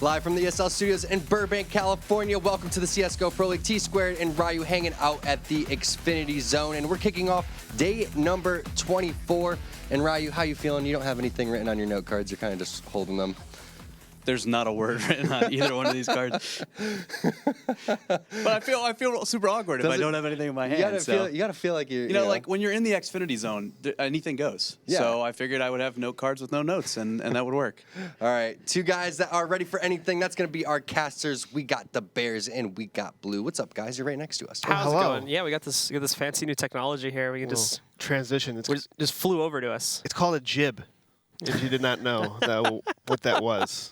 Live from the ESL studios in Burbank, California. Welcome to the CSGO Pro League. T-Squared and Ryu hanging out at the Xfinity Zone. And we're kicking off day number 24. And Ryu, how you feeling? You don't have anything written on your note cards. You're kind of just holding them. There's not a word written on either one of these cards. But I feel super awkward if I don't have anything in my hand. You gotta feel like you're, you know, like when you're in the Xfinity Zone, anything goes. Yeah. So I figured I would have note cards with no notes, and that would work. All right, two guys that are ready for anything. That's gonna be our casters. We got the Bears and we got Blue. What's up, guys? You're right next to us. How's it going? Yeah, we got this fancy new technology here. We can just transition. Just flew over to us. It's called a jib. If you did not know what that was.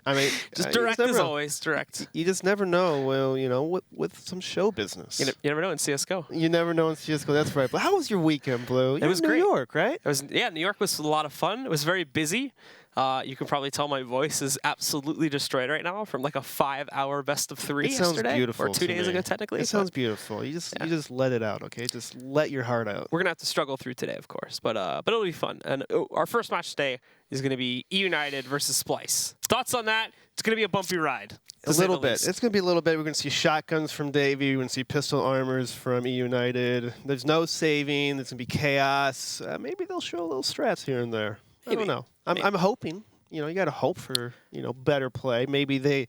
I mean, just direct as always, direct. You just never know. Well, you know, with some show business. You never know in CSGO. You never know in CSGO. That's right. But how was your weekend, Blue? It was in great. New York, right? It was. Yeah, New York was a lot of fun. It was very busy. You can probably tell my voice is absolutely destroyed right now from like a 5-hour best of 3 yesterday. Sounds beautiful. Or 2 days ago, technically. It sounds beautiful. You just let it out, okay? Just let your heart out. We're gonna have to struggle through today, of course, but it'll be fun. And our first match today is gonna be eUnited versus Splyce. Thoughts on that? It's gonna be a bumpy ride. A little bit. It's going to be a little bit. We're going to see shotguns from Davey. We're going to see pistol armors from eUnited. There's no saving. There's going to be chaos. Maybe they'll show a little strats here and there. I don't know. I'm hoping. You know, you got to hope for, you know, better play. Maybe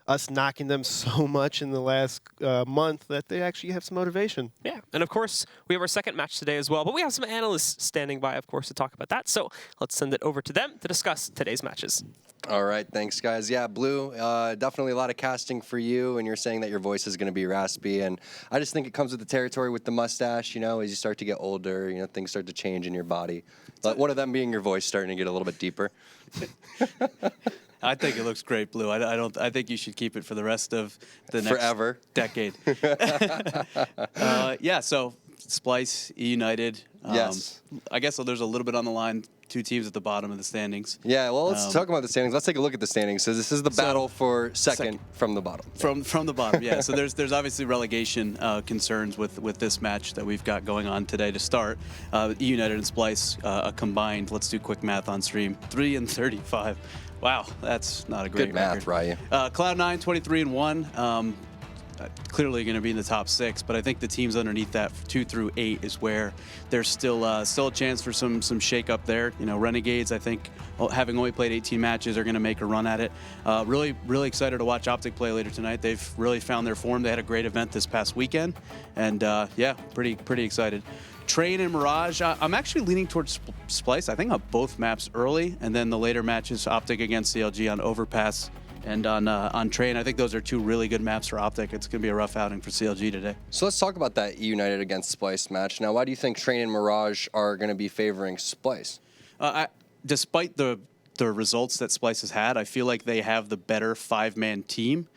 us knocking them so much in the last month that they actually have some motivation. Yeah, and of course, we have our second match today as well, but we have some analysts standing by, of course, to talk about that. So let's send it over to them to discuss today's matches. All right, thanks, guys. Yeah, Blue, definitely a lot of casting for you, and you're saying that your voice is going to be raspy, and I just think it comes with the territory with the mustache, you know, as you start to get older, you know, things start to change in your body. But one of them being your voice starting to get a little bit deeper. I think it looks great, Blue. I think you should keep it for the rest of the next forever decade. Yeah. So Splyce, eUnited. Yes. I guess there's a little bit on the line. 2 teams at the bottom of the standings. Yeah. Well, let's talk about the standings. Let's take a look at the standings. So this is the battle for second from the bottom. From the bottom. Yeah. So there's obviously relegation concerns with this match that we've got going on today to start. eUnited and Splyce combined. Let's do quick math on stream. 3-35. Wow, that's not a great Good math, Ryan. Cloud9, 23-1. Clearly going to be in the top 6, but I think the teams underneath that, 2 through 8, is where there's still a chance for some shake up there. You know, Renegades, I think, having only played 18 matches, are going to make a run at it. Really excited to watch Optic play later tonight. They've really found their form. They had a great event this past weekend, and yeah, pretty excited. Train and Mirage, I'm actually leaning towards Splyce. I think on both maps early, and then the later matches, Optic against CLG on Overpass and on Train. I think those are 2 really good maps for Optic. It's going to be a rough outing for CLG today. So let's talk about that eUnited against Splyce match. Now, why do you think Train and Mirage are going to be favoring Splyce? Despite the results that Splyce has had, I feel like they have the better 5-man team.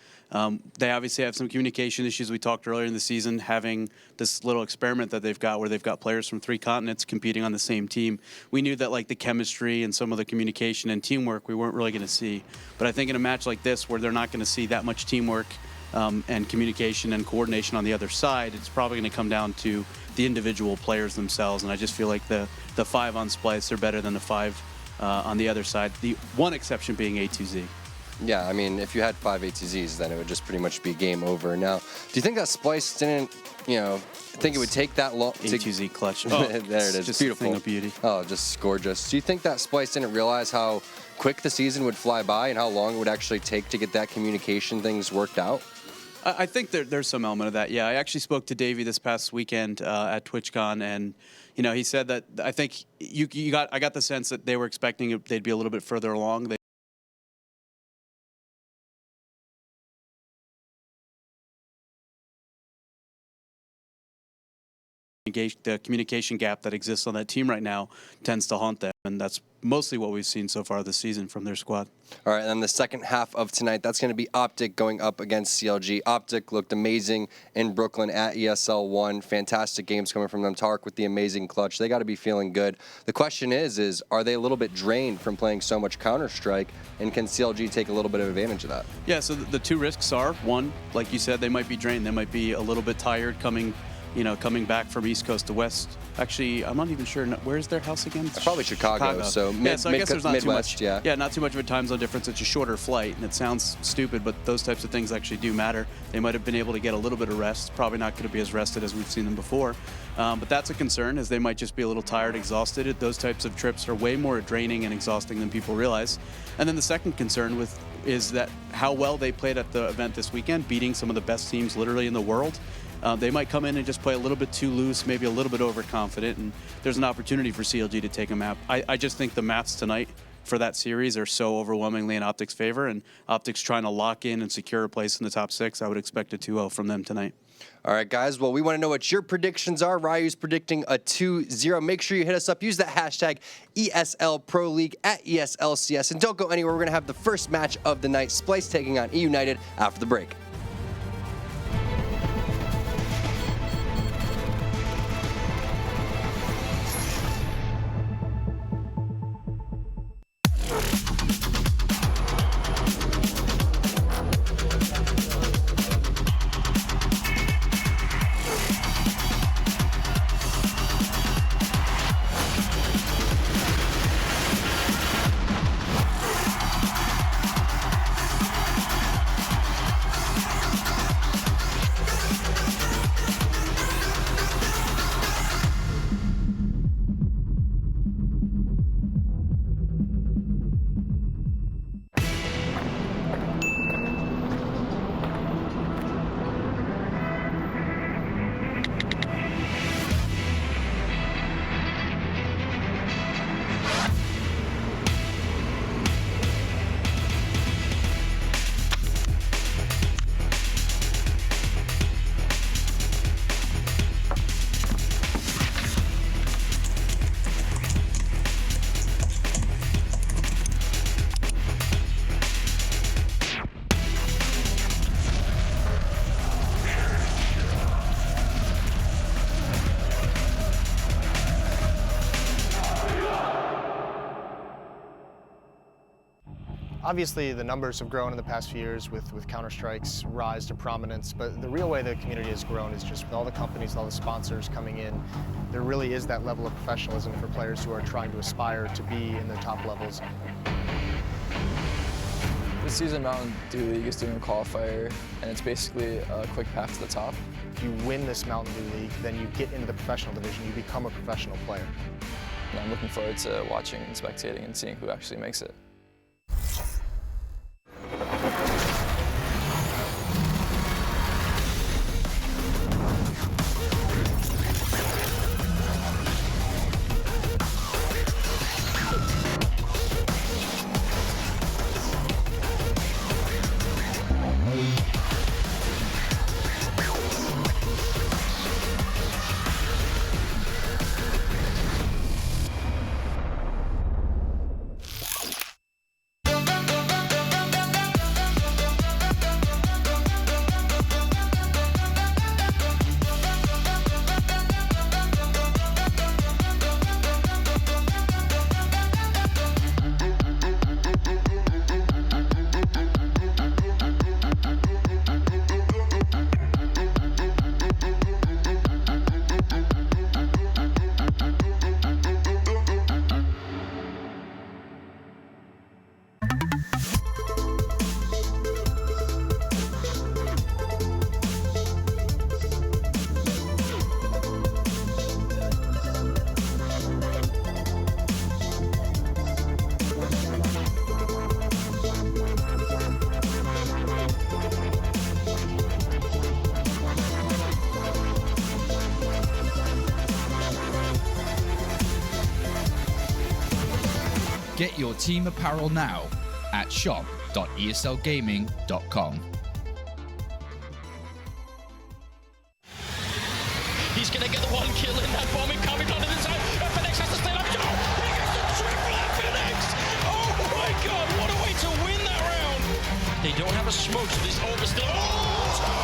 They obviously have some communication issues. We talked earlier in the season, having this little experiment that they've got where they've got players from 3 continents competing on the same team. We knew that like the chemistry and some of the communication and teamwork we weren't really going to see. But I think in a match like this where they're not going to see that much teamwork and communication and coordination on the other side, it's probably going to come down to the individual players themselves. And I just feel like the 5 on Splyce are better than the 5 on the other side. The one exception being A2Z. Yeah, I mean, if you had 5 ATZs, then it would just pretty much be game over. Now, do you think that Splyce didn't, you know, think it would take that long? A2Z clutch. Oh, there it is. Just beautiful. A thing of beauty. Oh, just gorgeous. Do you think that Splyce didn't realize how quick the season would fly by and how long it would actually take to get that communication things worked out? I think there's some element of that. Yeah, I actually spoke to Davey this past weekend at TwitchCon, and you know, he said that I think I got the sense that they were expecting they'd be a little bit further along. The communication gap that exists on that team right now tends to haunt them, and that's mostly what we've seen so far this season from their squad. All right, and then the second half of tonight, that's going to be Optic going up against CLG. Optic looked amazing in Brooklyn at ESL 1. Fantastic games coming from them. Tark with the amazing clutch. They got to be feeling good. The question is are they a little bit drained from playing so much Counter-Strike, and can CLG take a little bit of advantage of that? Yeah, so the 2 risks are, one, like you said, they might be drained. They might be a little bit tired coming you know, coming back from East Coast to West. Actually, I'm not even sure. Where's their house again? It's probably Chicago. So, so I guess there's not Midwest, too much. Yeah, not too much of a time zone difference. It's a shorter flight, and it sounds stupid, but those types of things actually do matter. They might have been able to get a little bit of rest. Probably not going to be as rested as we've seen them before, but that's a concern, as they might just be a little tired, exhausted. Those types of trips are way more draining and exhausting than people realize. And then the second concern is that how well they played at the event this weekend, beating some of the best teams literally in the world. They might come in and just play a little bit too loose, maybe a little bit overconfident, and there's an opportunity for CLG to take a map. I just think the maps tonight for that series are so overwhelmingly in Optic's favor, and Optic's trying to lock in and secure a place in the top 6. I would expect a 2-0 from them tonight. All right, guys. Well, we want to know what your predictions are. Ryu's predicting a 2-0. Make sure you hit us up. Use that hashtag ESL Pro League at ESLCS. And don't go anywhere. We're going to have the first match of the night. Splyce taking on eUnited after the break. Obviously, the numbers have grown in the past few years with Counter-Strike's rise to prominence, but the real way the community has grown is just with all the companies, all the sponsors coming in. There really is that level of professionalism for players who are trying to aspire to be in the top levels. This season, Mountain Dew League is doing a qualifier, and it's basically a quick path to the top. If you win this Mountain Dew League, then you get into the professional division, you become a professional player. And I'm looking forward to watching and spectating and seeing who actually makes it. Get your team apparel now at shop.eslgaming.com. He's going to get the one kill in that bomb coming onto the zone. FNX has to stay up. Oh, he gets the triple FNX. Oh my God, what a way to win that round. They don't have a smoke, so this over still. Oh, look at that.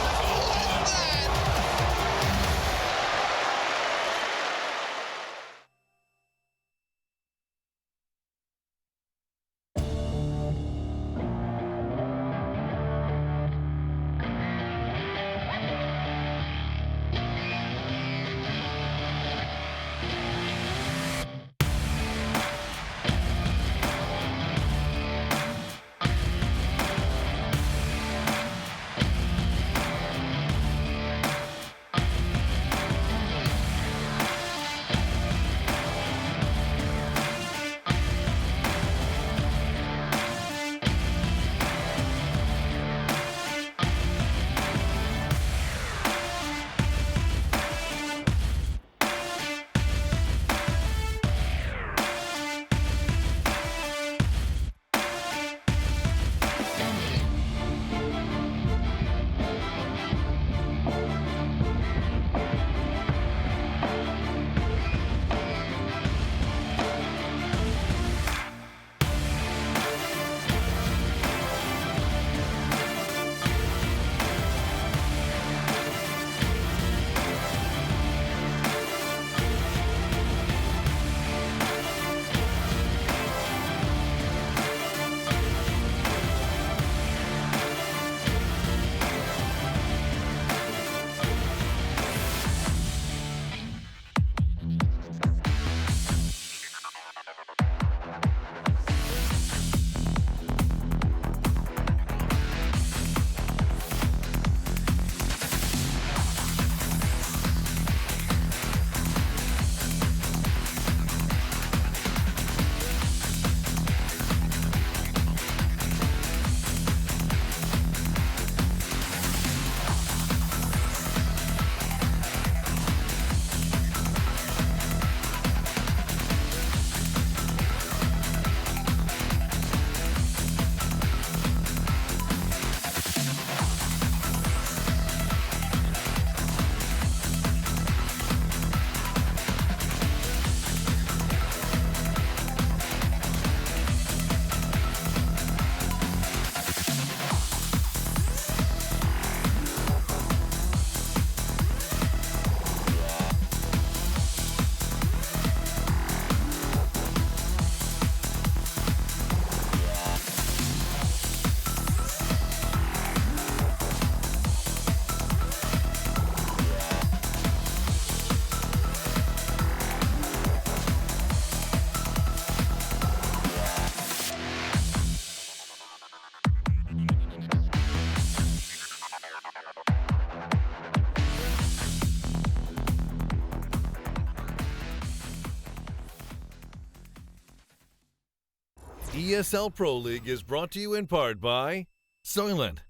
ESL Pro League is brought to you in part by Soylent,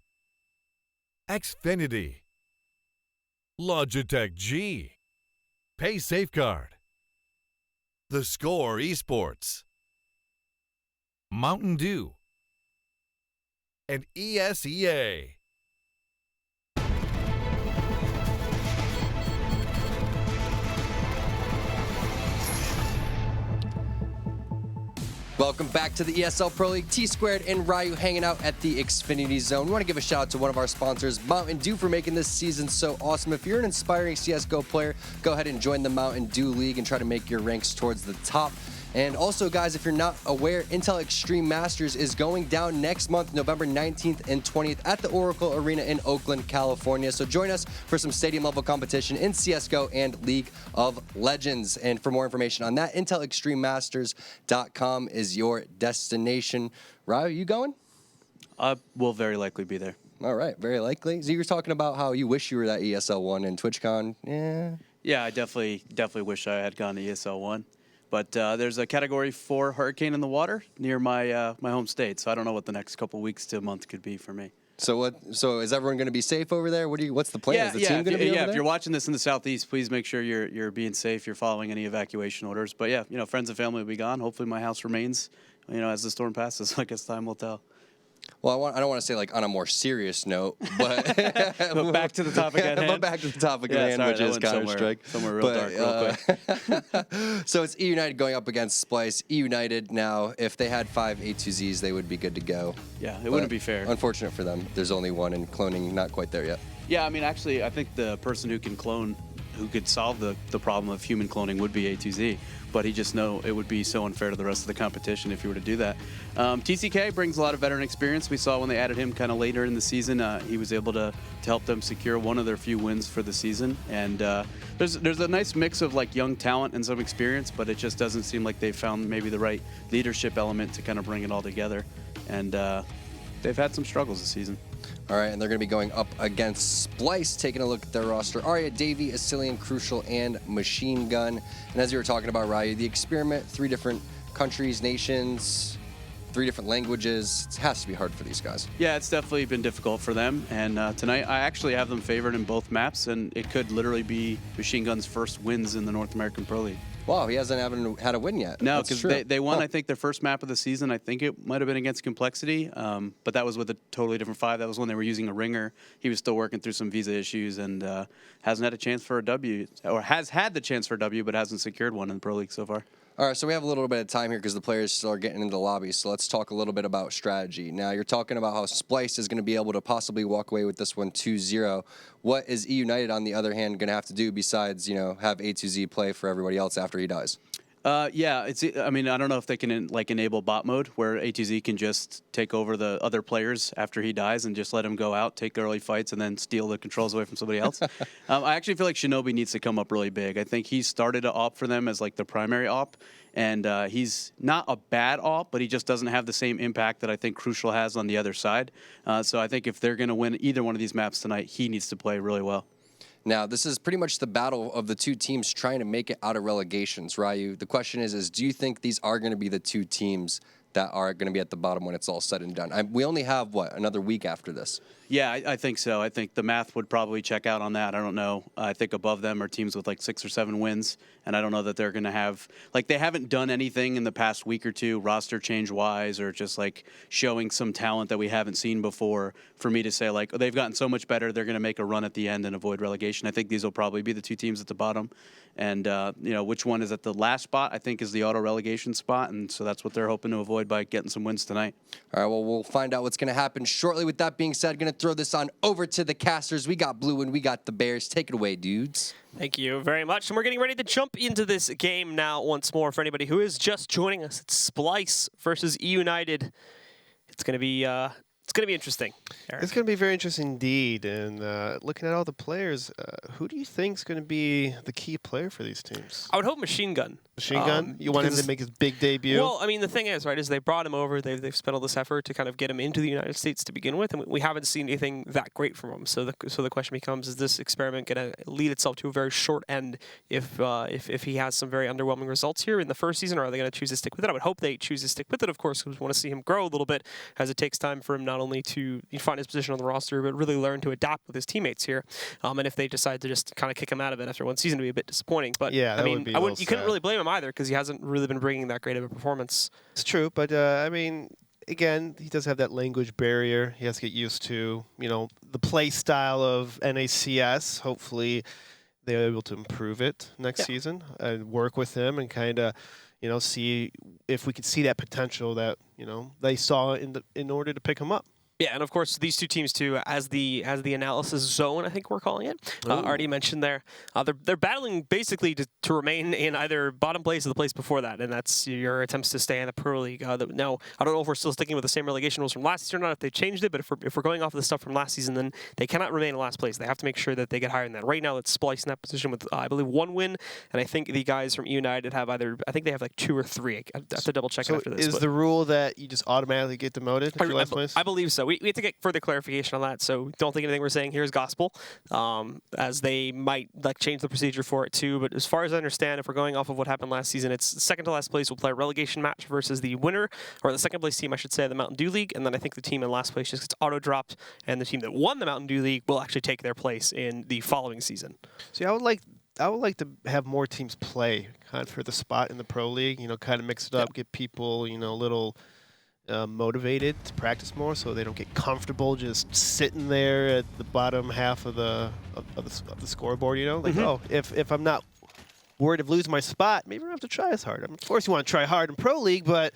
Xfinity, Logitech G, Pay Safeguard, The Score Esports, Mountain Dew, and ESEA. Welcome back to the ESL Pro League. T-Squared and Ryu hanging out at the Xfinity Zone. We want to give a shout out to one of our sponsors, Mountain Dew, for making this season so awesome. If you're an inspiring CSGO player, go ahead and join the Mountain Dew League and try to make your ranks towards the top. And also, guys, if you're not aware, Intel Extreme Masters is going down next month, November 19th and 20th at the Oracle Arena in Oakland, California. So join us for some stadium-level competition in CSGO and League of Legends. And for more information on that, IntelExtremeMasters.com is your destination. Ryu, you going? I will very likely be there. All right, very likely. So you were talking about how you wish you were at ESL 1 and TwitchCon. Yeah, I definitely wish I had gone to ESL 1. But there's a Category 4 hurricane in the water near my my home state, so I don't know what the next couple weeks to a month could be for me. So what? So is everyone going to be safe over there? What's the plan? Is the team going to be over there? If you're watching this in the southeast, please make sure you're being safe. You're following any evacuation orders. But yeah, friends and family will be gone. Hopefully, my house remains. As the storm passes, I guess time will tell. Well, I don't want to say like on a more serious note, but but back to the topic at hand. But back to the topic at hand, which is Counter-Strike. Somewhere real dark, real quick. So it's eUnited going up against Splyce. eUnited now, if they had 5 A2Zs, they would be good to go. Yeah, it wouldn't be fair. Unfortunate for them. There's only one, and cloning not quite there yet. Yeah, I mean, actually, I think the person who could solve the problem of human cloning would be A2Z. But he just know it would be so unfair to the rest of the competition if you were to do that. TCK brings a lot of veteran experience. We saw when they added him kind of later in the season, he was able to help them secure one of their few wins for the season. And there's a nice mix of like young talent and some experience, but it just doesn't seem like they've found maybe the right leadership element to kind of bring it all together. And they've had some struggles this season. All right, and they're going to be going up against Splyce, taking a look at their roster. Arya, Davey, Ascillion, Crucial, and Machine Gun. And as you were talking about, Ryu, the experiment, 3 different countries, nations, 3 different languages. It has to be hard for these guys. Yeah, it's definitely been difficult for them. And tonight, I actually have them favored in both maps, and it could literally be Machine Gun's first wins in the North American Pro League. Wow, he hasn't had a win yet. No, because they won, I think, their first map of the season. I think it might have been against Complexity, but that was with a totally different 5. That was when they were using a ringer. He was still working through some visa issues and hasn't had a chance for a W, or has had the chance for a W, but hasn't secured one in the Pro League so far. All right, so we have a little bit of time here because the players still are getting into the lobby, so let's talk a little bit about strategy. Now, you're talking about how Splyce is going to be able to possibly walk away with this one 2-0. What is eUnited, on the other hand, going to have to do besides, have A2Z play for everybody else after he dies? Yeah, I don't know if they can enable bot mode where A2Z can just take over the other players after he dies and just let him go out, take early fights, and then steal the controls away from somebody else. I actually feel like Shinobi needs to come up really big. I think he started an op for them as like the primary op, and he's not a bad op, but he just doesn't have the same impact that I think Crucial has on the other side. So I think if they're going to win either one of these maps tonight, he needs to play really well. Now, this is pretty much the battle of the 2 teams trying to make it out of relegations, Ryu. The question is do you think these are going to be the 2 teams that are going to be at the bottom when it's all said and done? We only have, another week after this? Yeah, I think so. I think the math would probably check out on that. I don't know. I think above them are teams with like 6 or 7 wins, and I don't know that they're going to have they haven't done anything in the past week or 2 roster change wise or just like showing some talent that we haven't seen before for me to say they've gotten so much better they're going to make a run at the end and avoid relegation. I think these will probably be the 2 teams at the bottom, and which one is at the last spot I think is the auto relegation spot, and so that's what they're hoping to avoid by getting some wins tonight. All right, well, we'll find out what's going to happen shortly. With that being said, going to throw this on over to the casters. We got Blue and we got the Bears. Take it away, dudes. Thank you very much. And we're getting ready to jump into this game now once more. For anybody who is just joining us, it's Splyce versus eUnited. It's going to be interesting, Eric. It's going to be very interesting indeed. And looking at all the players, who do you think is going to be the key player for these teams? I would hope Machine Gun. Machine Gun? You want him to make his big debut? Well, I mean, the thing is, right, is they brought him over. They've spent all this effort to kind of get him into the United States to begin with, and we haven't seen anything that great from him. So the question becomes, is this experiment going to lead itself to a very short end if he has some very underwhelming results here in the first season, or are they going to choose to stick with it? I would hope they choose to stick with it, of course, because we want to see him grow a little bit, as it takes time for him not only to find his position on the roster, but really learn to adapt with his teammates here. And if they decide to just kind of kick him out of it after one season, it would be a bit disappointing. But yeah, I mean, you couldn't sad. really blame him either, because he hasn't really been bringing that great of a performance. It's true, but I mean, again, he does have that language barrier. He has to get used to, the play style of NACS. Hopefully, they're able to improve it next season and work with him and kind of, see if we could see that potential that they saw in order to pick him up. Yeah, and of course these two teams too, as the analysis zone, I think we're calling it. Already mentioned there, they're battling basically to remain in either bottom place or the place before that, and that's your attempts to stay in the Pro League. Now, I don't know if we're still sticking with the same relegation rules from last season or not, if they changed it, but if we're going off of the stuff from last season, then they cannot remain in last place. They have to make sure that they get higher than that. Right now, it's Splyce in that position with I believe 1 win, and I think the guys from eUnited have they have like 2 or 3. I have to double check after this. Is the rule that you just automatically get demoted if you're last place? I believe so. We have to get further clarification on that, so don't think anything we're saying here is gospel, as they might change the procedure for it too. But as far as I understand, if we're going off of what happened last season, it's second to last place will play a relegation match versus the winner, or the second place team, I should say, of the Mountain Dew League, and then I think the team in last place just gets auto-dropped, and the team that won the Mountain Dew League will actually take their place in the following season. See, I would like to have more teams play kind of for the spot in the Pro League, kind of mix it up, get people, a little motivated to practice more, so they don't get comfortable just sitting there at the bottom half of the scoreboard. If I'm not worried of losing my spot, maybe I don't have to try as hard. I mean, of course, you want to try hard in Pro League, but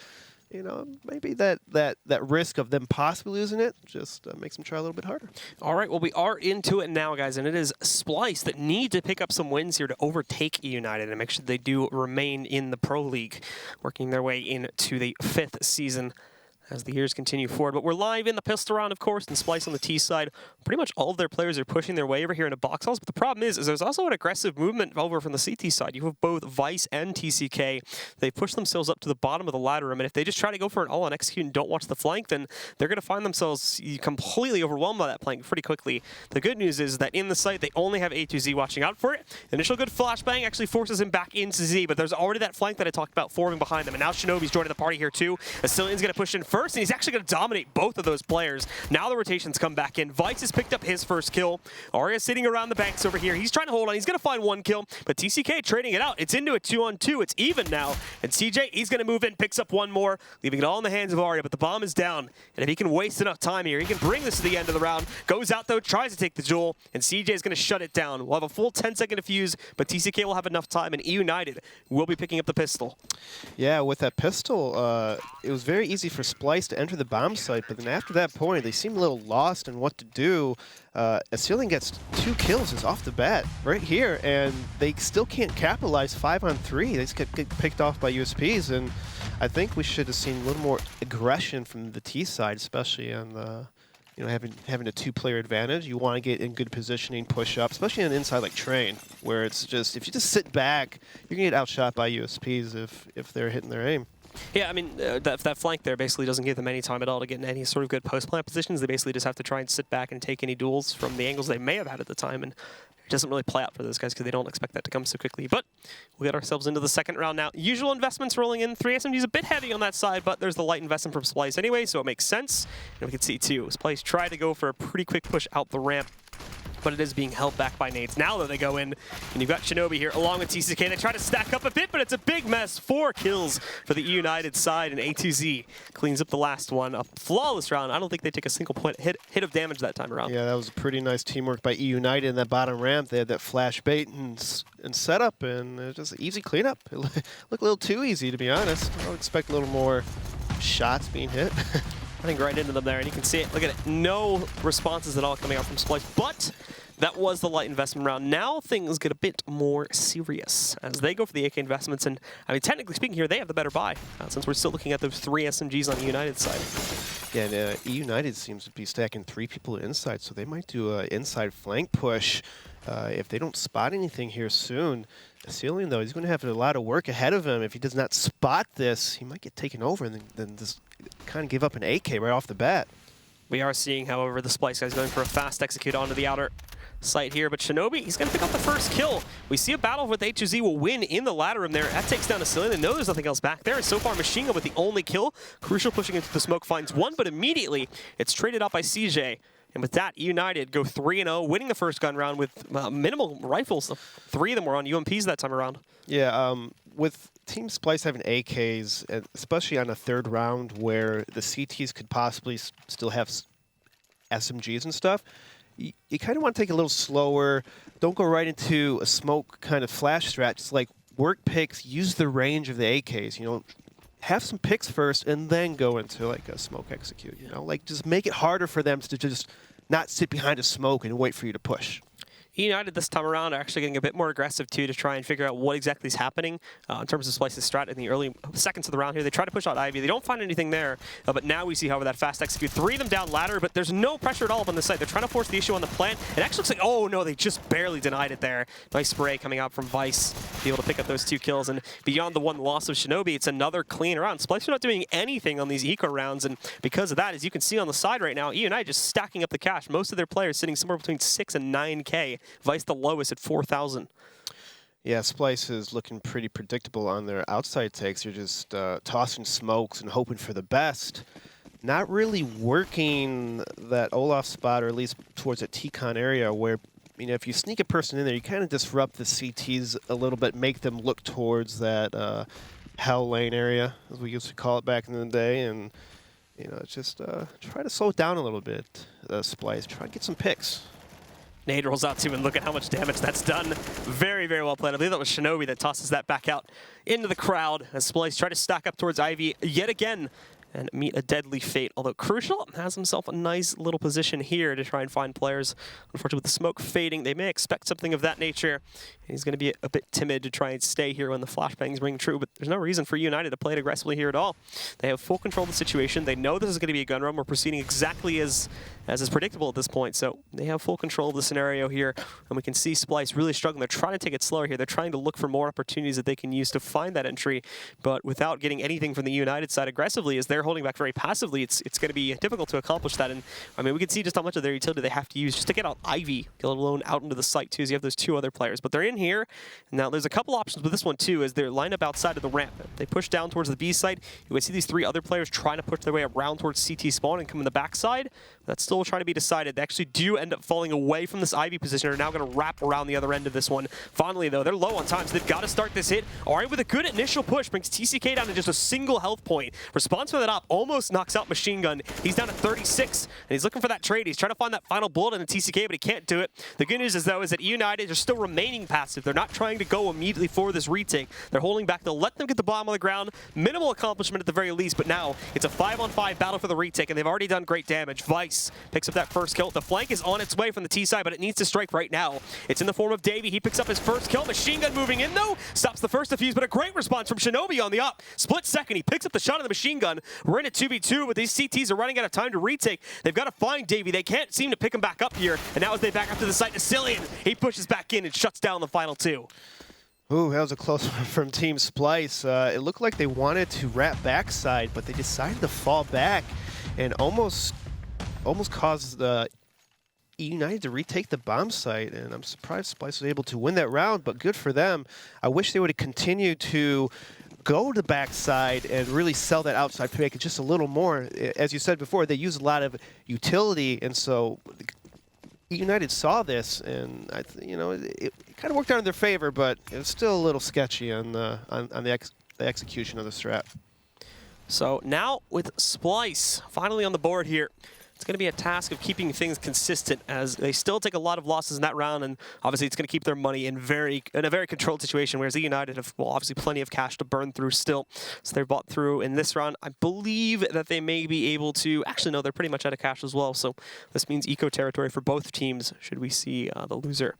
maybe that risk of them possibly losing it just makes them try a little bit harder. All right, well, we are into it now, guys, and it is Splyce that need to pick up some wins here to overtake eUnited and make sure they do remain in the Pro League, working their way into the 5th season as the years continue forward. But we're live in the pistol round, of course, and Splyce on the T side. Pretty much all of their players are pushing their way over here into box halls, but the problem is there's also an aggressive movement over from the CT side. You have both Vice and TCK. They push themselves up to the bottom of the ladder room, and if they just try to go for an all-on execute and don't watch the flank, then they're going to find themselves completely overwhelmed by that flank pretty quickly. The good news is that in the site, they only have A2Z watching out for it. Initial good flashbang actually forces him back into Z, but there's already that flank that I talked about forming behind them, and now Shinobi's joining the party here too. Astilion's going to push in first, and he's actually going to dominate both of those players. Now the rotations come back in. Vice has picked up his first kill. Arya's sitting around the banks over here. He's trying to hold on. He's going to find 1 kill, but TCK trading it out. It's into a 2-on-2. It's even now. And CJ, he's going to move in, picks up 1 more, leaving it all in the hands of Arya, but the bomb is down. And if he can waste enough time here, he can bring this to the end of the round. Goes out, though, tries to take the duel, and CJ is going to shut it down. We'll have a full 10-second defuse, but TCK will have enough time, and eUnited will be picking up the pistol. Yeah, with that pistol, it was very easy for Splyce to enter the bomb site, but then after that point, they seemed a little lost in what to do. Astillion gets 2 kills just off the bat right here, and they still can't capitalize 5-on-3. They just get picked off by USPs, and I think we should have seen a little more aggression from the T side, especially on the, having a 2-player advantage. You want to get in good positioning, push up, especially on an inside like Train, where it's just, if you just sit back, you're going to get outshot by USPs if they're hitting their aim. Yeah, I mean, that flank there basically doesn't give them any time at all to get in any sort of good post-plant positions. They basically just have to try and sit back and take any duels from the angles they may have had at the time, and it doesn't really play out for those guys because they don't expect that to come so quickly. But we'll get ourselves into the 2nd round now. Usual investments rolling in. 3 SMGs a bit heavy on that side, but there's the light investment from Splyce anyway, so it makes sense. And we can see, too, Splyce tried to go for a pretty quick push out the ramp, but it is being held back by nades. Now that they go in, and you've got Shinobi here along with TCK. They try to stack up a bit, but it's a big mess. 4 kills for the eUnited side, and A2Z cleans up the last one. A flawless round. I don't think they take a single point hit of damage that time around. Yeah, that was a pretty nice teamwork by eUnited in that bottom ramp. They had that flash bait and setup, and it was just an easy cleanup. It looked a little too easy, to be honest. I would expect a little more shots being hit. I think right into them there, and you can see it. Look at it. No responses at all coming out from Splyce, but that was the light investment round. Now things get a bit more serious as they go for the AK investments, and I mean, technically speaking here, they have the better buy, since we're still looking at those 3 SMGs on the eUnited side. Yeah, and eUnited seems to be stacking 3 people inside, so they might do an inside flank push If they don't spot anything here soon, Cillian, though, he's going to have a lot of work ahead of him. If he does not spot this, he might get taken over and then just kind of give up an AK right off the bat. We are seeing, however, the Splyce guy's going for a fast execute onto the outer site here, but Shinobi, he's going to pick up the first kill. We see a battle with H2Z will win in the ladder room there. That takes down a Cillian. They know there's nothing else back there, and so far Machine Gun with the only kill. Crucial pushing into the smoke finds one, but immediately it's traded out by CJ. And with that, eUnited go 3-0, winning the first gun round with minimal rifles. 3 of them were on UMPs that time around. Yeah, with Team Splyce having AKs, especially on a third round where the CTs could possibly still have SMGs and stuff, you kind of want to take it a little slower. Don't go right into a smoke kind of flash strat. Just like work picks, use the range of the AKs. You know, have some picks first and then go into like a smoke execute. You know, like just make it harder for them to just not sit behind a smoke and wait for you to push. eUnited this time around are actually getting a bit more aggressive too to try and figure out what exactly is happening in terms of Splyce's strat in the early seconds of the round here. They try to push out Ivy. They don't find anything there, but now we see, however, that fast execute. 3 of them down ladder, but there's no pressure at all up on the site. They're trying to force the issue on the plant. It actually looks like, oh no, they just barely denied it there. Nice spray coming out from Vice to be able to pick up those 2 kills. And beyond the one loss of Shinobi, it's another clean round. Splyce are not doing anything on these eco rounds, and because of that, as you can see on the side right now, eUnited just stacking up the cash. Most of their players sitting somewhere between 6 and 9K. Vice the lowest at 4,000. Yeah, Splyce is looking pretty predictable on their outside takes. They're just tossing smokes and hoping for the best. Not really working that Olaf spot, or at least towards that T-Con area where, you know, if you sneak a person in there, you kind of disrupt the CTs a little bit, make them look towards that hell lane area, as we used to call it back in the day. And, you know, it's just try to slow it down a little bit, Splyce. Try to get some picks. Nade rolls out to him, and look at how much damage that's done. Very, very well played. I believe that was Shinobi that tosses that back out into the crowd as Splyce try to stack up towards Ivy yet again and meet a deadly fate. Although Crucial has himself a nice little position here to try and find players. Unfortunately, with the smoke fading, they may expect something of that nature. He's going to be a bit timid to try and stay here when the flashbangs ring true, but there's no reason for eUnited to play it aggressively here at all. They have full control of the situation. They know this is going to be a gun run. We're proceeding exactly as is predictable at this point, so they have full control of the scenario here, and we can see Splyce really struggling. They're trying to take it slower here. They're trying to look for more opportunities that they can use to find that entry, but without getting anything from the eUnited side aggressively, as they're holding back very passively, it's going to be difficult to accomplish that. And I mean, we can see just how much of their utility they have to use just to get out Ivy, let alone out into the site too, as you have those 2 other players. But they're in here. Now, there's a couple options with this one too, as they're lined up outside of the ramp. They push down towards the B site. You can see these 3 other players trying to push their way around towards CT spawn and come in the backside. That's still trying to be decided. They actually do end up falling away from this Ivy position and are now going to wrap around the other end of this one. Finally, though, they're low on time, so they've got to start this hit. All right, with a good initial push, brings TCK down to just a single health point. Response for that op almost knocks out Machine Gun. He's down to 36, and he's looking for that trade. He's trying to find that final bullet in the TCK, but he can't do it. The good news is, though, is that eUnited are still remaining passive. They're not trying to go immediately for this retake. They're holding back. They'll let them get the bomb on the ground. Minimal accomplishment at the very least, but now it's a 5-on-5 battle for the retake, and they've already done great damage. Vice picks up that first kill. The flank is on its way from the T side, but it needs to strike right now. It's in the form of Davey. He picks up his first kill. Machine Gun moving in, though. Stops the first defuse, but a great response from Shinobi on the up. Split second. He picks up the shot of the Machine Gun. We're in a 2v2, but these CTs are running out of time to retake. They've got to find Davey. They can't seem to pick him back up here, and now as they back up to the site, Cillian, he pushes back in and shuts down the final 2. Ooh, that was a close one from Team Splyce. It looked like they wanted to wrap backside, but they decided to fall back and almost caused the eUnited to retake the bomb site. And I'm surprised Splyce was able to win that round, but good for them. I wish they would have continued to go to the backside and really sell that outside pick just a little more. As you said before, they use a lot of utility, and so eUnited saw this, and you know, it kind of worked out in their favor, but it was still a little sketchy on the execution of the strat. So now with Splyce finally on the board here, it's going to be a task of keeping things consistent as they still take a lot of losses in that round, and obviously it's going to keep their money in a very controlled situation, whereas eUnited have, well, obviously plenty of cash to burn through still. So they're bought through in this round. I believe that they may be able to, actually no, they're pretty much out of cash as well, so this means eco territory for both teams should we see the loser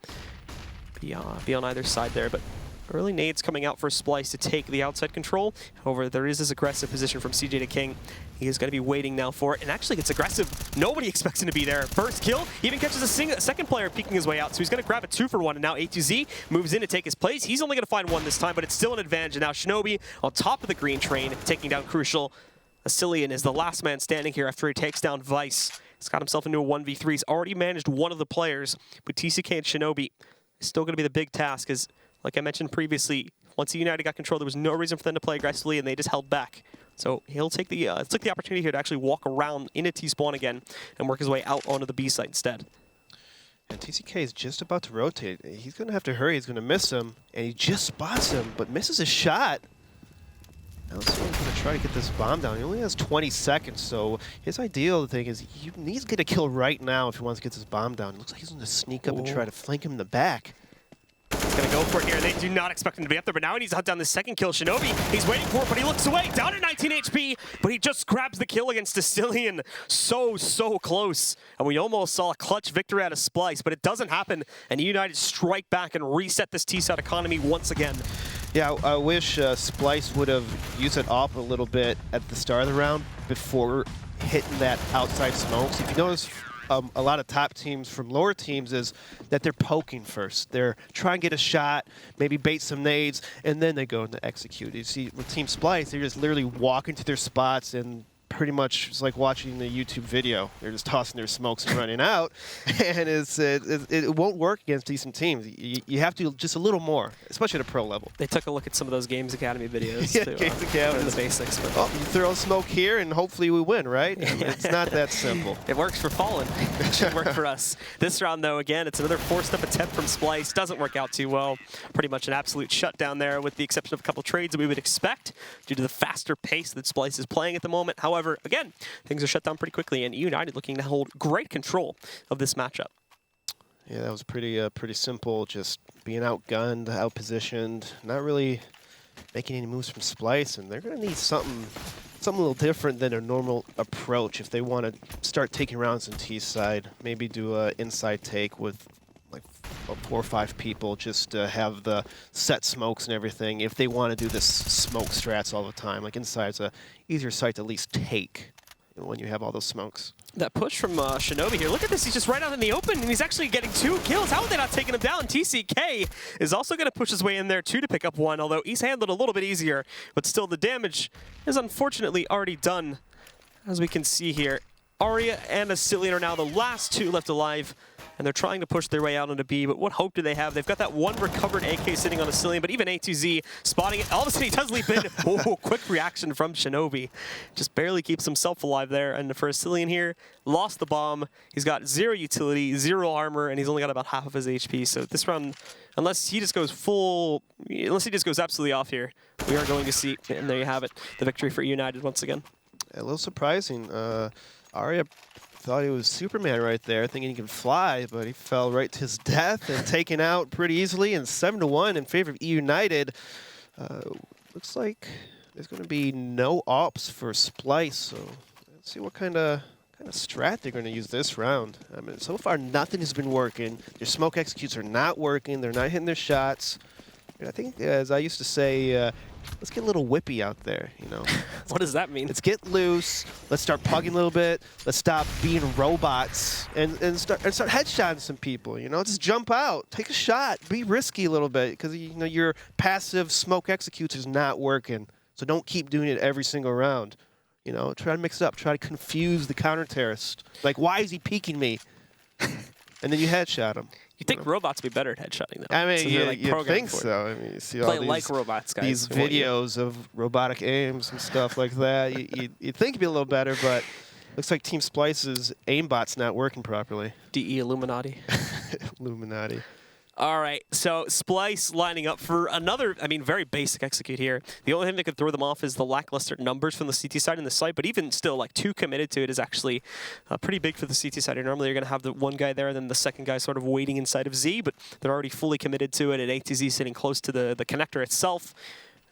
be on either side there. But Early nades coming out for Splyce to take the outside control. However, there is this aggressive position from CJ to King. He is going to be waiting now for it, and actually gets aggressive. Nobody expects him to be there. First kill, even catches a second player peeking his way out, so he's going to grab a 2-for-1, and now A2Z moves in to take his place. He's only going to find one this time, but it's still an advantage, and now Shinobi on top of the green train, taking down Crucial. Asilian is the last man standing here after he takes down Vice. He's got himself into a 1v3. He's already managed one of the players, but TCK and Shinobi is still going to be the big task, as like I mentioned previously, once eUnited got control, there was no reason for them to play aggressively, and they just held back. So he'll take the took the opportunity here to actually walk around into T-spawn again and work his way out onto the B site instead. And TCK is just about to rotate. He's going to have to hurry. He's going to miss him, and he just spots him, but misses a shot. Now he's going to try to get this bomb down. He only has 20 seconds, so his ideal thing is he needs to get a kill right now if he wants to get this bomb down. It looks like he's going to sneak up and try to flank him in the back. He's going to go for it here. They do not expect him to be up there, but now he needs to hunt down the second kill. Shinobi, he's waiting for it, but he looks away, down at 19 HP, but he just grabs the kill against Asilian. So close. And we almost saw a clutch victory out of Splyce, but it doesn't happen, and eUnited strike back and reset this T-side economy once again. Yeah, I wish Splyce would have used it off a little bit at the start of the round before hitting that outside smokes. If you notice, a lot of top teams from lower teams is that they're poking first. They're trying to get a shot, maybe bait some nades, and then they go into execute. You see, with Team Splyce, they're just literally walking to their spots, and pretty much it's like watching the YouTube video. They're just tossing their smokes and running out, and it won't work against decent teams. You have to just a little more, especially at a pro level. They took a look at some of those Games Academy videos yeah, to Games Academy. the basics. But oh, you throw a smoke here, and hopefully we win, right? I mean, it's not that simple. It works for Fallen. It should work for us. This round, though, again, it's another forced-up attempt from Splyce. Doesn't work out too well. Pretty much an absolute shutdown there, with the exception of a couple trades that we would expect due to the faster pace that Splyce is playing at the moment. However, again, things are shut down pretty quickly, and eUnited looking to hold great control of this matchup. Yeah, that was pretty simple. Just being outgunned, outpositioned, not really making any moves from Splyce, and they're going to need something a little different than a normal approach if they want to start taking rounds in T side. Maybe do an inside take with like 4 or 5 people, just to have the set smokes and everything. If they want to do this smoke strats all the time, like inside's a easier site to at least take when you have all those smokes. That push from Shinobi here. Look at this. He's just right out in the open, and he's actually getting 2 kills. How are they not taking him down? TCK is also going to push his way in there, too, to pick up 1, although he's handled a little bit easier. But still, the damage is unfortunately already done, as we can see here. Arya and Asilian are now the last 2 left alive, and they're trying to push their way out onto B, but what hope do they have? They've got that 1 recovered AK sitting on Asilian, but even A2Z spotting it. All of a sudden, he does leap in. Oh, quick reaction from Shinobi. Just barely keeps himself alive there, and for Asilian here, lost the bomb. He's got 0 utility, 0 armor, and he's only got about half of his HP, so this round, unless he just goes absolutely off here, we are going to see, and there you have it, the victory for eUnited once again. A little surprising. Arya thought he was Superman right there, thinking he could fly, but he fell right to his death and taken out pretty easily. And 7-1 in favor of eUnited. Looks like there's going to be no ops for Splyce. So let's see what kind of strat they're going to use this round. I mean, so far nothing has been working. Their smoke executes are not working. They're not hitting their shots. And I think, as I used to say, let's get a little whippy out there, you know. What does that mean? Let's get loose. Let's start pugging a little bit. Let's stop being robots and start headshotting some people. You know, just jump out, take a shot, be risky a little bit, because you know your passive smoke executes is not working. So don't keep doing it every single round. You know, try to mix it up. Try to confuse the counter terrorist. Like, why is he peeking me? And then you headshot him. You'd think robots would be better at headshotting, though. I mean, Since they're, like, you think for it. so. I mean, you see Play all like robots, guys. these videos of robotic aims and stuff like that. You'd think it'd be a little better, but looks like Team Splyce's aimbot's not working properly. DE Illuminati. Illuminati. All right, so Splyce lining up for another, I mean, very basic execute here. The only thing that could throw them off is the lackluster numbers from the CT side and the site, but even still, like, 2 committed to it is actually pretty big for the CT side. Normally, you're going to have the 1 guy there and then the second guy sort of waiting inside of Z, but they're already fully committed to it, and A2Z sitting close to the connector itself.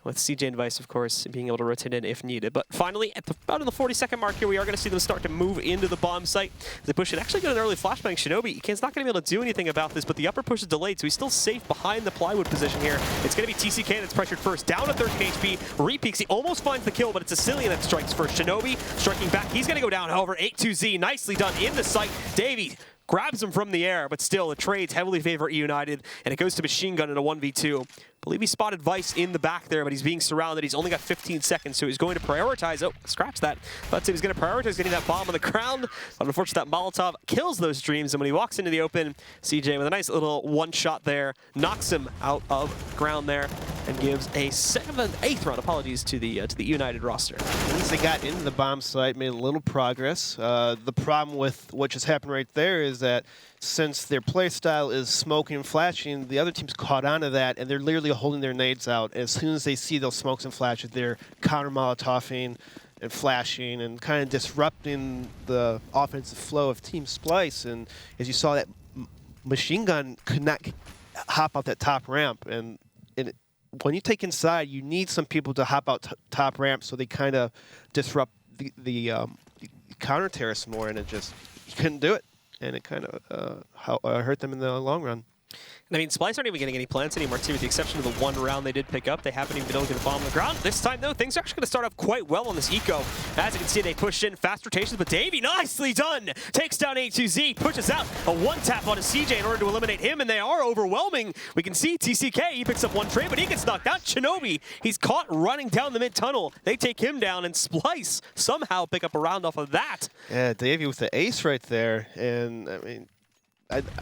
with CJ and Vice, of course, being able to rotate in if needed. But finally, at about in the 40-second mark here, we are going to see them start to move into the bomb site. As they push it, actually got an early flashbang. Shinobi, he's not going to be able to do anything about this, but the upper push is delayed, so he's still safe behind the plywood position here. It's going to be TCK that's pressured first, down to 13 HP. Re-peeks, he almost finds the kill, but it's Asilian that strikes first. Shinobi striking back. He's going to go down, however, 8-2Z. Nicely done in the site. Davey grabs him from the air, but still, the trades heavily favor eUnited, and it goes to Machine Gun in a 1v2. I believe he spotted Vice in the back there, but he's being surrounded. He's only got 15 seconds, so he's going to prioritize. Oh, scratch that. Let's say he's going to prioritize getting that bomb on the ground. But unfortunately, that Molotov kills those dreams, and when he walks into the open, CJ with a nice little one-shot there, knocks him out of ground there, and gives a 8th round, apologies, to the eUnited roster. Once they got into the bomb site, made a little progress. The problem with what just happened right there is that since their play style is smoking and flashing, the other team's caught onto that, and they're literally holding their nades out. As soon as they see those smokes and flashes, they're counter-molotoving and flashing and kind of disrupting the offensive flow of Team Splyce. And as you saw, that Machine Gun could not hop out that top ramp. And when you take inside, you need some people to hop out top ramp so they kind of disrupt the counter-terrorists more, and he couldn't do it. And it kind of hurt them in the long run. I mean, Splyce aren't even getting any plants anymore, too, with the exception of the one round they did pick up. They haven't even been able to get a bomb on the ground. This time, though, things are actually going to start off quite well on this eco. As you can see, they pushed in fast rotations, but Davey, nicely done! Takes down 8-2Z, pushes out a one-tap onto CJ in order to eliminate him, and they are overwhelming. We can see TCK, he picks up one trade, but he gets knocked out. Shinobi, he's caught running down the mid-tunnel. They take him down, and Splyce somehow pick up a round off of that. Yeah, Davey with the ace right there, and, I mean,